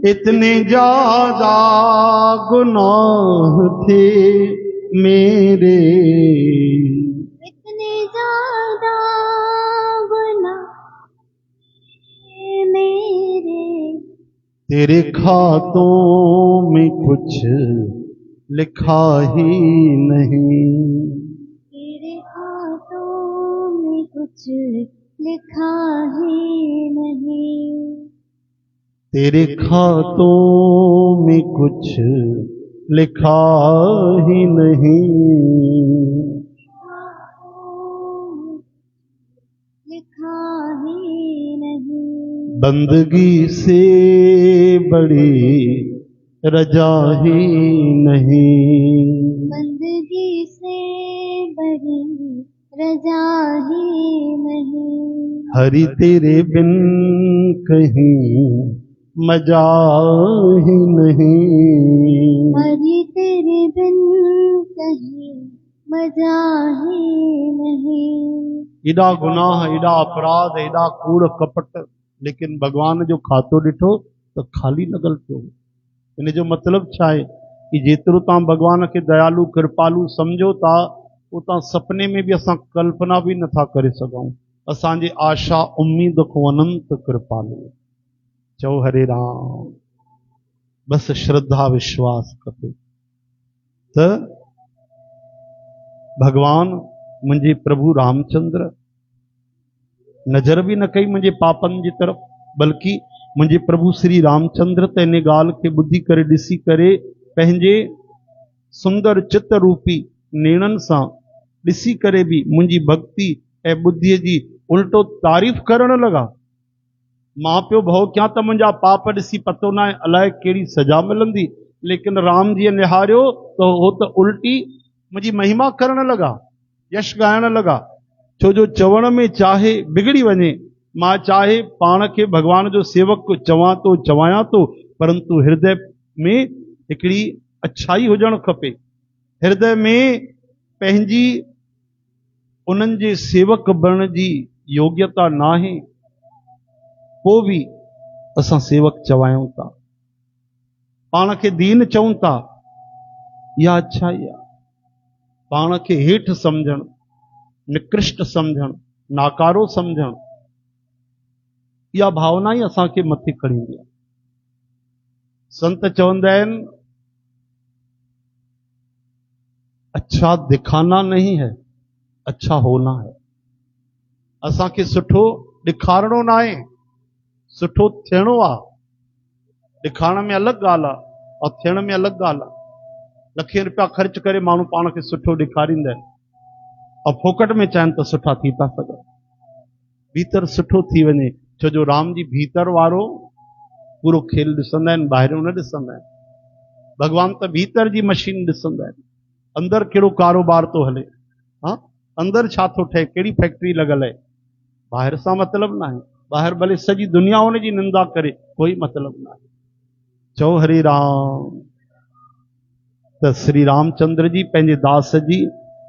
इतने ज्यादा गुनाह थे मेरे, इतने ज्यादा गुनाह मेरे, तेरे खातों में कुछ लिखा ही नहीं, तेरे हाथों में कुछ लिखा ही नहीं, तेरे खातों में कुछ लिखा ही नहीं, लिखा ही नहीं। बंदगी से बड़ी रजा ही नहीं, बंदगी से बड़ी रजा ही नहीं। हरि तेरे बिन कहीं मजा ही नहीं, हरि तेरे बिन कहीं मजा ही नहीं। एॾा गुनाह, एॾा अपराध, एॾा कूड़ कपट, लेकिन भगवान जो खातो ॾिठो त खाली लॻल पियो। इन जो मतिलबु छा आहे कि जेतिरो तव्हां भगवान खे दयालु कृपालु सम्झो था, उतां सपने में बि असां कल्पना बि नथा करे सघूं। असांजे आशा उम्मीद को अनंत कृपालु। चओ हरे राम। बस श्रद्धा विश्वास खपे त भगवान मुंहिंजे प्रभु रामचंद्र नज़र बि न कई मुंहिंजे पापनि जी तरफ़, बल्कि मुंहिंजे प्रभु श्री रामचंद्र त इन ॻाल्हि खे ॿुधी करे ॾिसी करे पंहिंजे सुंदर चित रूपी नेणनि सां ॾिसी करे बि मुंहिंजी भक्ति ऐं ॿुद्धीअ जी उल्टो तारीफ़ करण लॻा। मां पियो भउ कयां त मुंहिंजा पाप ॾिसी पतो न आहे अलाए कहिड़ी सजा मिलंदी, लेकिन राम जीअ निहारियो त हो त उल्टी मुंहिंजी महिमा करण लॻा, यश ॻाइण लॻा। छो जो चवण में चाहे बिगड़ी वञे, मां चाहे पाण खे भगवान जो सेवक चवां तो चवायां तो, परंतु हृदय में हिकिड़ी अच्छाई हुजणु खपे। हृदय में पंहिंजी उन्हनि जे सेवक बणण जी योग्यता नाहे, पोइ बि असां सेवक चवायूं था, पाण खे दीन चऊं था, इहा अच्छाई आहे। पाण खे हेठि सम्झणु, निकृष्ट सम्झणु, नाकारो सम्झणु, इहा भावना ई असांखे मथे खणी ईंदी आहे। संत चवंदा आहिनि, अच्छा दिखाना नहीं है, अच्छा होना है। असांखे सुठो ॾेखारणो न आहे, सुठो थियणो आहे। ॾेखारण में अलॻि ॻाल्हि आहे और थियण में अलॻि ॻाल्हि आहे। लखे रुपया ख़र्च करे माण्हू पाण खे सुठो ॾेखारींदा आहिनि और फोकट में चाहिनि त सुठा थी था सघनि। भीतर सुठो थी वञे, छो जो राम जी भीतर वारो पूरो खेल ॾिसंदा आहिनि, ॿाहिरियों न ॾिसंदा आहिनि। भगवान त भीतर जी मशीन ॾिसंदा आहिनि, अंदरि कहिड़ो कारोबार थो हले, हाँ अंदरि छा थो ठहे, कहिड़ी फैक्ट्री लॻल आहे। ॿाहिरि सां मतिलबु न आहे, ॿाहिरि भले सॼी दुनिया हुन जी निंदा करे, कोई मतिलबु न आहे। चओ हरे राम। त श्री रामचंद्र जी पंहिंजे दास जी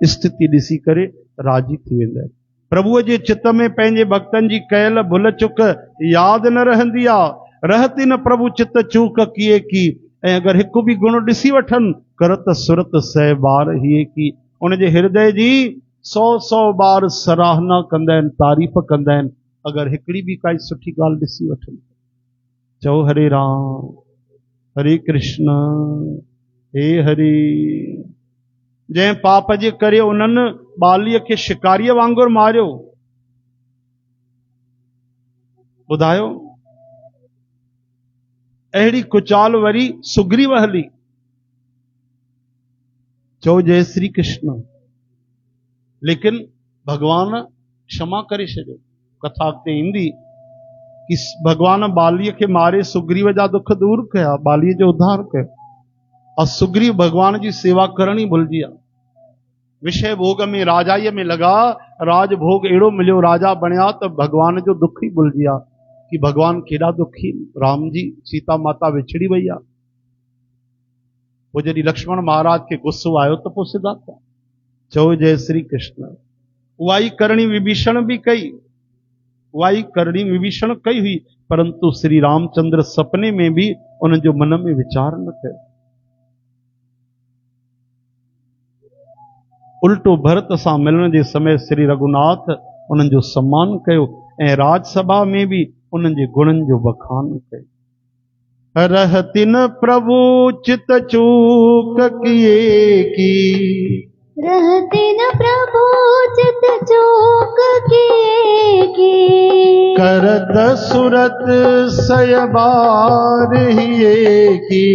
स्थिति ॾिसी करे राजी थी वेंदा आहिनि। प्रभुअ जे चित में पंहिंजे भक्तनि जी कयल भुल चुक यादि न रहंदी आहे। रहती न प्रभु चित चूक किए की, ऐं अगरि हिकु बि गुण ॾिसी वठनि, करत सुरत 100 बार हीअ की। उन जे हृदय जी 100 बार सराहना कंदा आहिनि, तारीफ़ कंदा आहिनि, अगरि हिकिड़ी बि काई सुठी ॻाल्हि ॾिसी वठनि। चओ हरे राम। हरे कृष्ण। हे हरि। जंहिं पाप जे करे उन्हनि ॿालीअ खे शिकारीअ वांगुरु मारियो, ॿुधायो अहिड़ी कुचाल वरी सुग्रीव हली। चओ जय श्री कृष्ण। लेकिन भगवान क्षमा करे छॾियो। कथा अॻिते ईंदी कि भगवान बालीअ खे मारे सुग्रीव जा दुख दूर कया, बालीअ जो उद्धार कयो, और सुग्रीव भगवान जी सेवा करण ई भुलिजी विया। विषय भोग में राजाईअ में लॻा, राज भोग अहिड़ो मिलियो, राजा बणिया त भगवान जो दुख ई भुलिजी विया कि भगवान केॾा दुखी। राम जी सीता माता विछड़ी वई आहे। पोइ जॾहिं लक्ष्मण महाराज खे गुस्सो आयो त पोइ सिधा थिया। चओ जय श्री कृष्ण। उहा ई करणी विभीषण बि कई, उहा ई करणी विभीषण कई हुई, परंतु श्री रामचंद्र सपने में भी उन जो मन में विचार न कयो। उल्टो भरत सां मिलण जे समय श्री रघुनाथ उन्हनि जो सम्मान कयो ऐं राजसभा में भी उन्हनि जे गुणनि जो बखान कयो। रहति न प्रभु चित चूक किए की, रहति न प्रभु चित चूक किए की। करत सुरत 100 बार हिए की,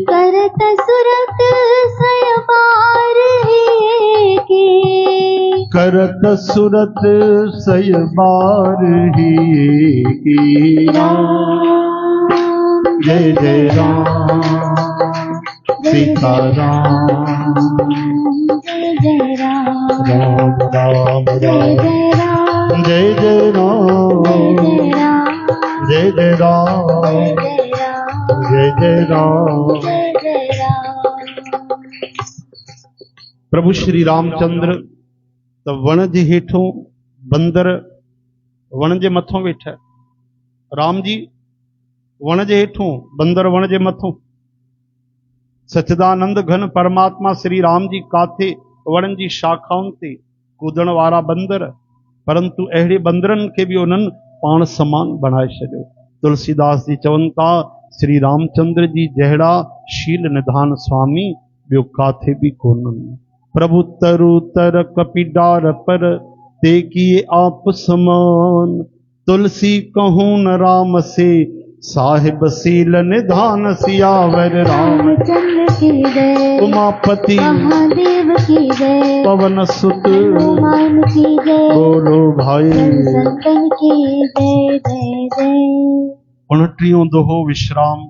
करत सुरत 100 बार हिए की। करत सुरत 100 बार हिए की। राम जय जय राम सीता राम, जय जय राम राम राम जय राम, जय राम जय जय राम, जय जय राम जय जय राम, जय जय राम। प्रभु श्री रामचंद्र तो वण जे हेठों बंदर वण जे मथों वेठा। राम जी वण जे हेठों, बंदर वण जे मथों। सच्चिदानंद घन परमात्मा श्री राम जी काथे वण जी शाखाउनि ते कूदण वारा बंदर, परंतु अहिड़े बंदरनि खे बि उन्हनि पाण समान बणाए छॾियो। तुलसीदास जी चवनि था, श्री रामचंद्र जी जहिड़ा शील निधान स्वामी ॿियो काथे बि कोन्हनि। प्रभु तरु तर कपीडार पर ते किए आप समान, तुलसी कहूं न राम से साहिब सील निधान। सियावर रामचंद्र की जय, उमापति महादेव की जय, पवन सुत हनुमान की जय, बोलो भाई संतन की जय जय जय। 29 दोहो विश्राम।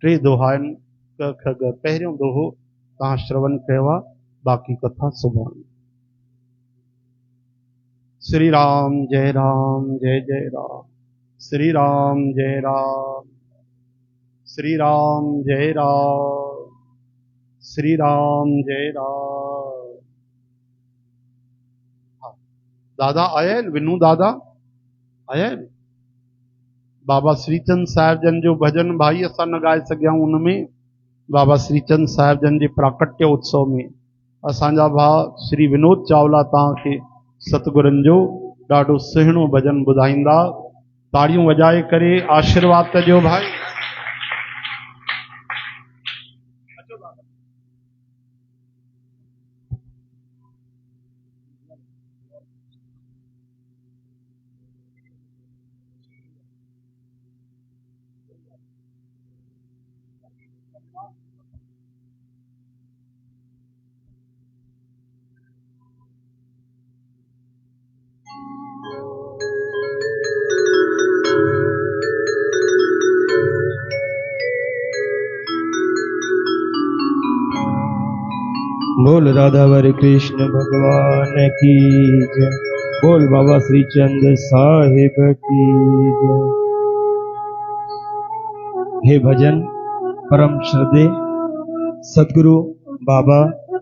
टे दोहा आहिनि। पहिरियों दोहो तव्हां श्रवण कयो आहे, बाक़ी कथा सुभाणे। श्री राम जय जय राम, श्री राम जय राम, श्री राम जय राम, श्री राम जय राम। दादा आया आहिनि, विनू दादा आया आहिनि। बाबा श्रीचंद साहिब जन जो भजन भाई असां न ॻाए सघिया, उनमें बाबा श्रीचंद साहिब जन जे प्राकट्य उत्सव में असांजा भाउ श्री विनोद चावला तव्हांखे सतगुरनि जो ॾाढो सुहिणो भजन ॿुधाईंदा। ताड़ियूं वॼाए करे आशीर्वाद कजो भाई। बोल राधावर कृष्ण भगवान की जय, बोल बाबा श्रीचंद साहिब की जय। हे भजन परम श्रद्धे सतगुरु बाबा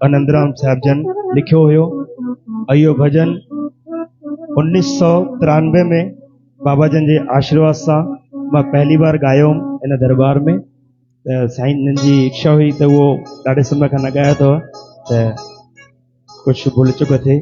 आनंदराम साहिब जन लिखियो हुयो। इहो भजन 1993 में बाबा जन जे आशीर्वाद सां मां पहली बार गायो इन दरबार में। साईं जी इच्छा हुई तो वो ॾाढे समय खां न गाया अथव, कुछ भूल चुके थे।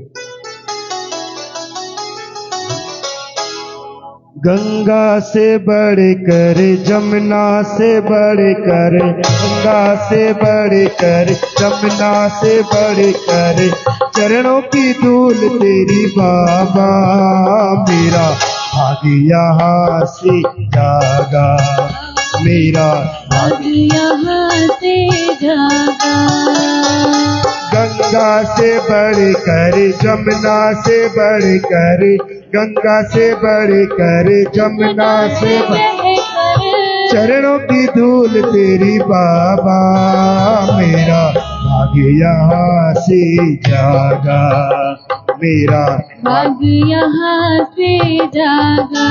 गंगा से बढ़कर जमुना से बढ़कर, गंगा से बढ़कर जमुना से बढ़कर, चरणों की धूल तेरी बाबा, मेरा भाग्य यहाँ से जागा, मेरा भाग्य यहाँ से जागा। गंगा से बढ़कर जमुना से बढ़कर, गंगा से बढ़कर जमुना से बढ़कर, चरणों की धूल तेरी बाबा, मेरा भाग्य यहाँ से जागा, मेरा भाग्य यहाँ से जागा।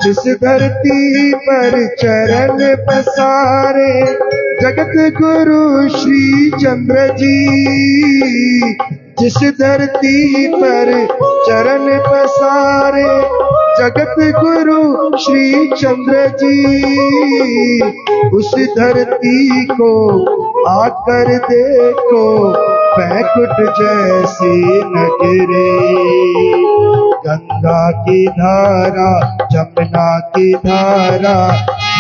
जिस धरती पर चरण पसारे जगत गुरु श्री चंद्र जी, जिस धरती पर चरण पसारे जगत गुरु श्री चंद्र जी, उस धरती को आकर देखो बैकुंठ जैसी नगरी, गंगा की धारा जमुना की धारा,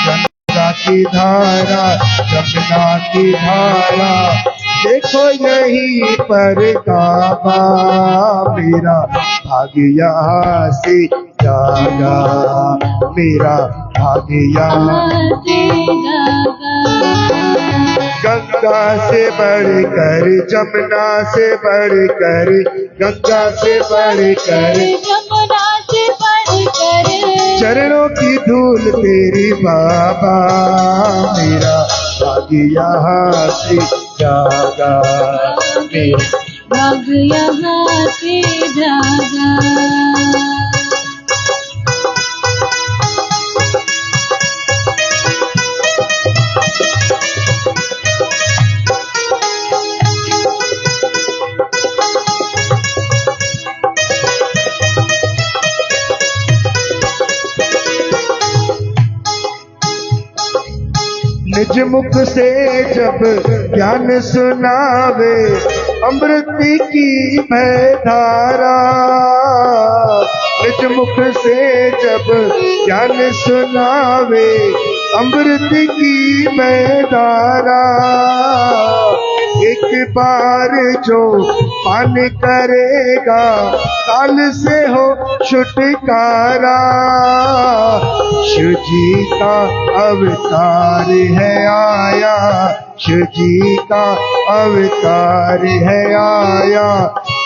गंगा की धारा जमुना की धारा, देखो यहीं पर काबा, मेरा भाग्य यहाँ से जागा, मेरा भाग्य यहाँ से जागा। गंगा से बढ़कर, जमुना से बढ़कर, गंगा से बढ़कर, जमुना से बढ़कर, चरणों की धूल तेरी बाबा, मेरा भाग्य यहाँ से जागा, मेरा भाग्य यहाँ से जागा। निज मुख से जब ज्ञान सुनावे, अमृत की मैं धारा, निज मुख से जब ज्ञान सुनावे, अमृत की मैं धारा, एक बार जो पान करेगा, काल से हो छुटकारा, शिव जी का अवतार है आया, शिव जी का अवतार है आया,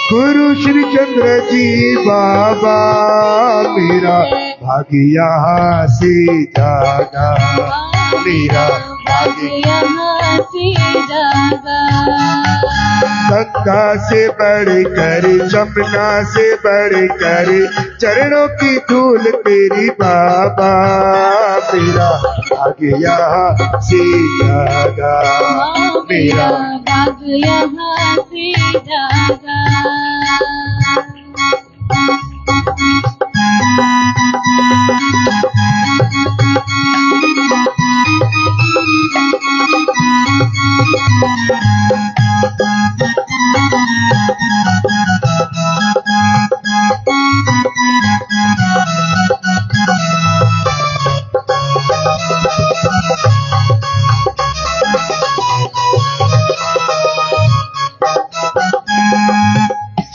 गुरु श्री चंद्र जी बाबा, मेरा भाग्य यहाँ से जागा, मेरा भाग्य यहाँ से जागा। गंगा से बढ़कर, जमुना से बढ़कर, चरणों की धूल तेरी बाबा, मेरा भाग्य यहाँ से जागा, मेरा भाग्य यहाँ से जागा।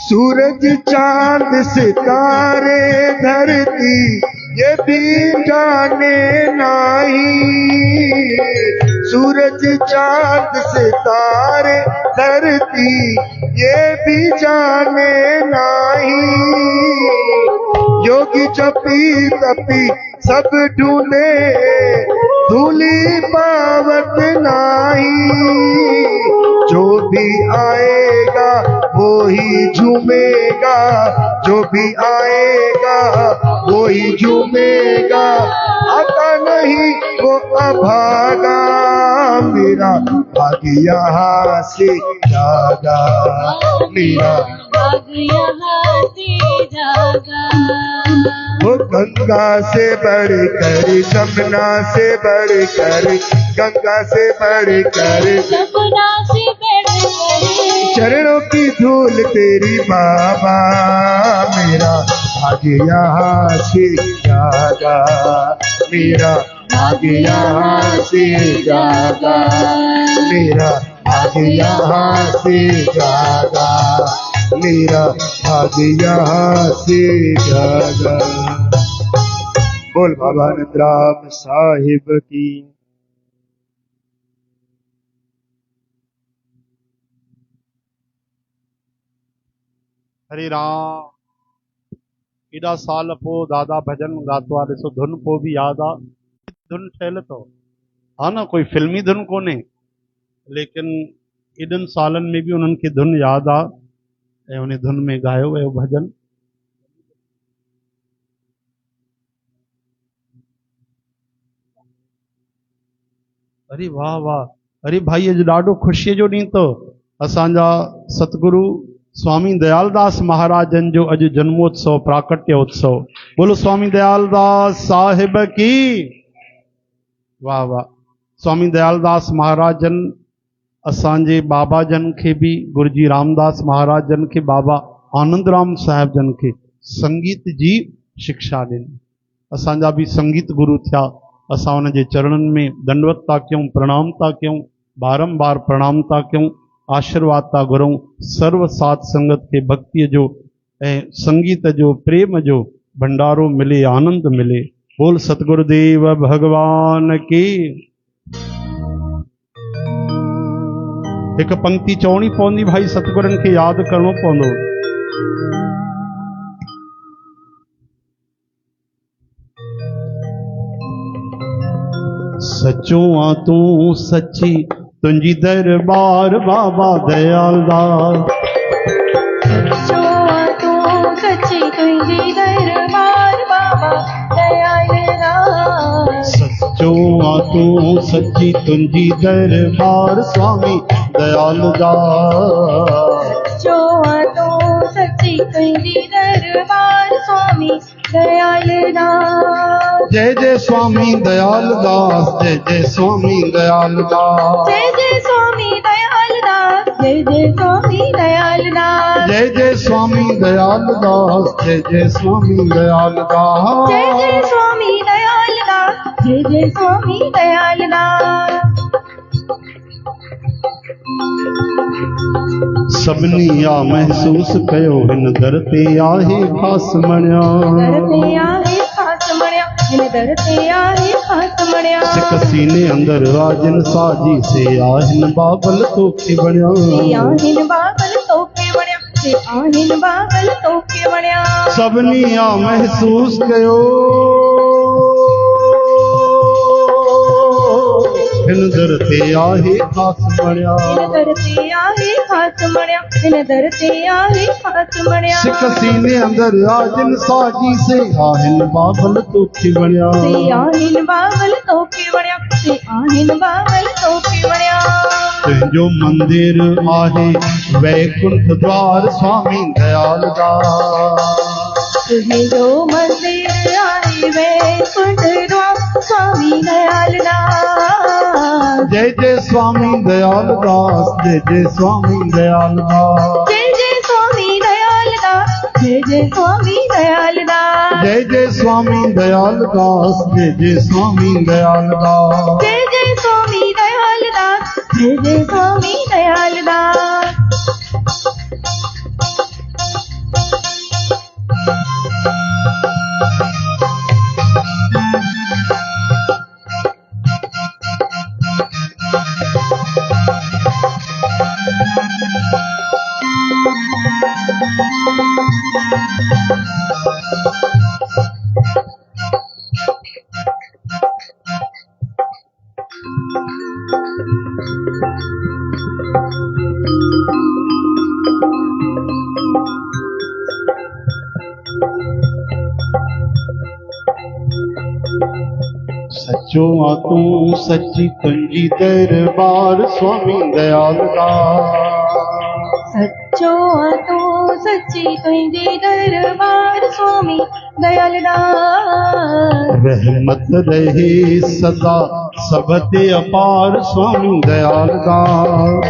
सूरज चांद सितारे धरती ये भी जाने नहीं, सूरज चांद सितारे धरती ये भी जाने नहीं, योगी जपी तपी सब ढूंढे, धूली पावत नहीं, जो भी आएगा वो ही झूमेगा, जो भी आएगा वो ही झूमेगा, आता नहीं वो अभागा, मेरा भाग्य यहाँ से जागा, मेरा भाग्य यहाँ से जागा। वो गंगा से बढ़कर, जमुना से बढ़कर, गंगा से बढ़कर, जमुना से बढ़कर, चरणों की धूल तेरी बाबा, मेरा भाग्य यहाँ से जागा, मेरा भाग्य यहाँ से जागा, मेरा भाग्य यहाँ से जागा, मेरा भाग्य यहाँ से जागा। बोल बाबा नंदराम साहिब की। हरे राम। एॾा साल पोइ दादा भजन ॻातो आहे, ॾिसो धुन पोइ बि यादि आहे, धुन ठहियल अथव, हा न, कोई फिल्मी धुन कोन्हे, लेकिन एॾनि सालनि में बि उन्हनि खे धुन यादि आहे ऐं उन धुन में ॻायो वियो भजन। अरे वाह वाह, अरे भाई अॼु ॾाढो ख़ुशीअ जो ॾींहुं अथव। असांजा सतगुरु स्वामी दयालदास महाराजन जो अॼु जन्मोत्सव, प्राकट्य उत्सव। बोलो स्वामी दयालदास साहिब की। वाह वाह। स्वामी दयालदास महाराजन असांजे बाबा जन खे बि, गुरुजी रामदास महाराज जन खे, बाबा आनंद राम साहिब जन खे संगीत जी शिक्षा ॾिनी। असांजा बि संगीत गुरु थिया। असां उन जे चरणनि में दंडवत था कयूं, प्रणाम था कयूं, बारंबार प्रणाम था कयूं, आशीर्वाद था घुरूं। सर्व साध संगत खे भक्तिअ जो ऐं संगीत जो, प्रेम जो भंडारो मिले, आनंद मिले। बोल सतगुरुदेव भगवान की। एक पंक्ति चवणी पवंदी, भाई सतगुरन खे याद करणो पवंदो। सचो आ तू सच्ची तुंजी दरबार बाबा दयाल दास। सचो आ तू सच्ची तुंजी दरबार बाबा दयाल दास। सचो आ तू सच्ची तुंजी दरबार स्वामी दयाल दास। सचो आ तू सच्ची तुंजी दरबार स्वामी दयाल दास। जय जय स्वामी दयाल दास, जय जय स्वामी दयाल दास। जय जय स्वामी दयाल दास, जय जय स्वामी दयाल दास। जय जय स्वामी दयाल दास, जय जय स्वामी दयाल दास। जय जय स्वामी दयाल दास, जय जय स्वामी दयाल दास। सभिनी या महसूस कयो हिन दर ते आहे खास मणिया। दर ते आहे खास मणिया, हिन दर ते आहे खास मणिया। सिक सीने अंदर राजन साजी से आहिन बाबल तोखे बणिया। से आहिन बाबल तोखे बणिया, से आहिन बाबल तोखे बणिया। सभिनी या महसूस कयो हिन दर ते आहे खास मणिया। हिन दर ते आहे खास मणिया, हिन दर ते आहे खास मणिया। सिक सीने अंदर राजन साजी से आहिन बाबल तोखे बणिया। से आहिन बाबल तोखे बणिया, से आहिन बाबल तोखे बणिया। तुंहिंजो मंदिर आहे वैकुंठ द्वार स्वामी दयाल दास। तुंहिंजो मंदिर आहे वैकुंठ द्वार स्वामी दयाल दास। जय जय स्वामी दयाल दास, जय जय स्वामी दयाल दास। जय जय स्वामी दयाल दास, जय जय स्वामी दयाल दास। जय जय स्वामी दयाल दास, जय जय स्वामी दयाल दास। जय जय स्वामी दयाल दास, जय जय स्वामी दयाल दास। सचो आ तू सच्ची तुंजी दरबार स्वामी दयाल दास। सच्चो आ तू सच्ची तुंहिंजी दरबार स्वामी दयाल दास। रहमत रहे सदा सब ते अपार स्वामी दयाल दास।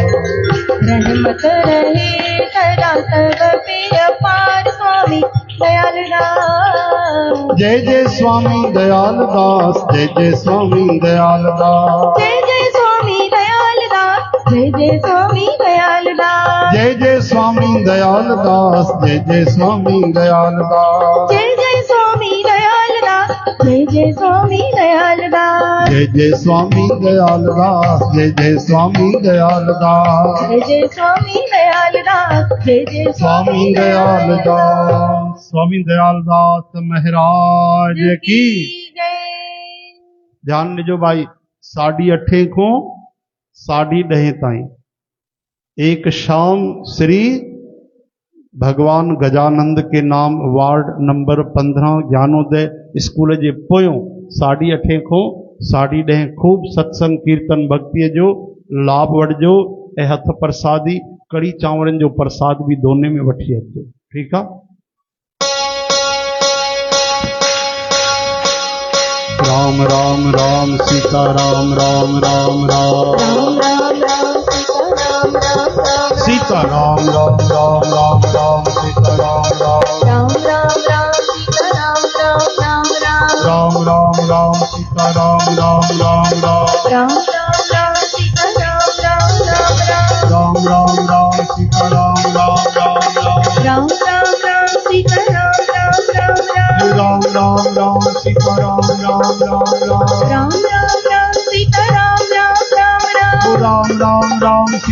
रहमत रहे सदा सब पे अपार स्वामी दयाल दास। जय जय स्वामी दयाल दास, जय जय स्वामी दयाल दास। जय जय स्वामी दयाल दास, जय जय स्वामी दयाल दास। जय जय स्वामी दयाल दास, जय जय स्वामी दयाल दास। जय जय स्वामी दयाल दास, जय जय स्वामी दयाल दास। जय जय स्वामी दयाल दास, जय जय स्वामी दयाल दास। जय जय स्वामी दयाल दास, जय जय स्वामी दयाल दास। स्वामी दयाल दास महाराज की जय। ध्यान ॾिजो भाई, 8:30 को 10:30 ताईं एक शाम श्री भगवान गजानंद के नाम वार्ड नंबर 15 ज्ञानोदय स्कूल जे पोयों 8:30 को 10:30 खूब सत्संग कीर्तन भक्ति जो लाभ वठिजो ऐं हथ प्रसादी कड़ी चांवरनि जो प्रसाद भी दोने में वठी अचो। ठीक है। राम राम राम सीता राम राम राम राम राम राम राम सीता राम राम राम सीता राम राम राम राम सीता राम राम राम राम सीता राम राम राम राम राम सीता राम राम राम राम राम सीता राम राम राम राम सीता राम राम राम राम सीता राम राम राम सीता राम राम राम राम सीता राम राम राम राम सीता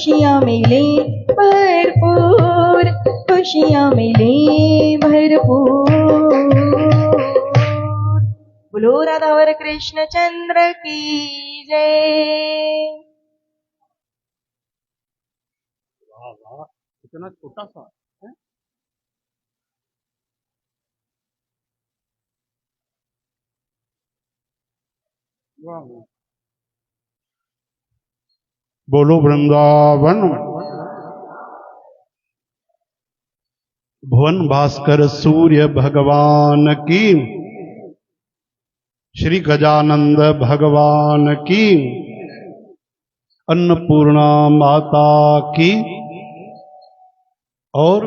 खुशियाँ मिले भरपूर, खुशियाँ मिले भरपूर। बोलो राधा और कृष्ण चंद्र की जय। इतना छोटा सा है। बोलो वृंदावन। भुवन भास्कर सूर्य भगवान की, श्री गजानंद भगवान की, अन्नपूर्णा माता की, और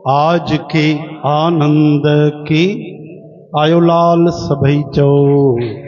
आज के आनंद की आयोलाल सभई चो।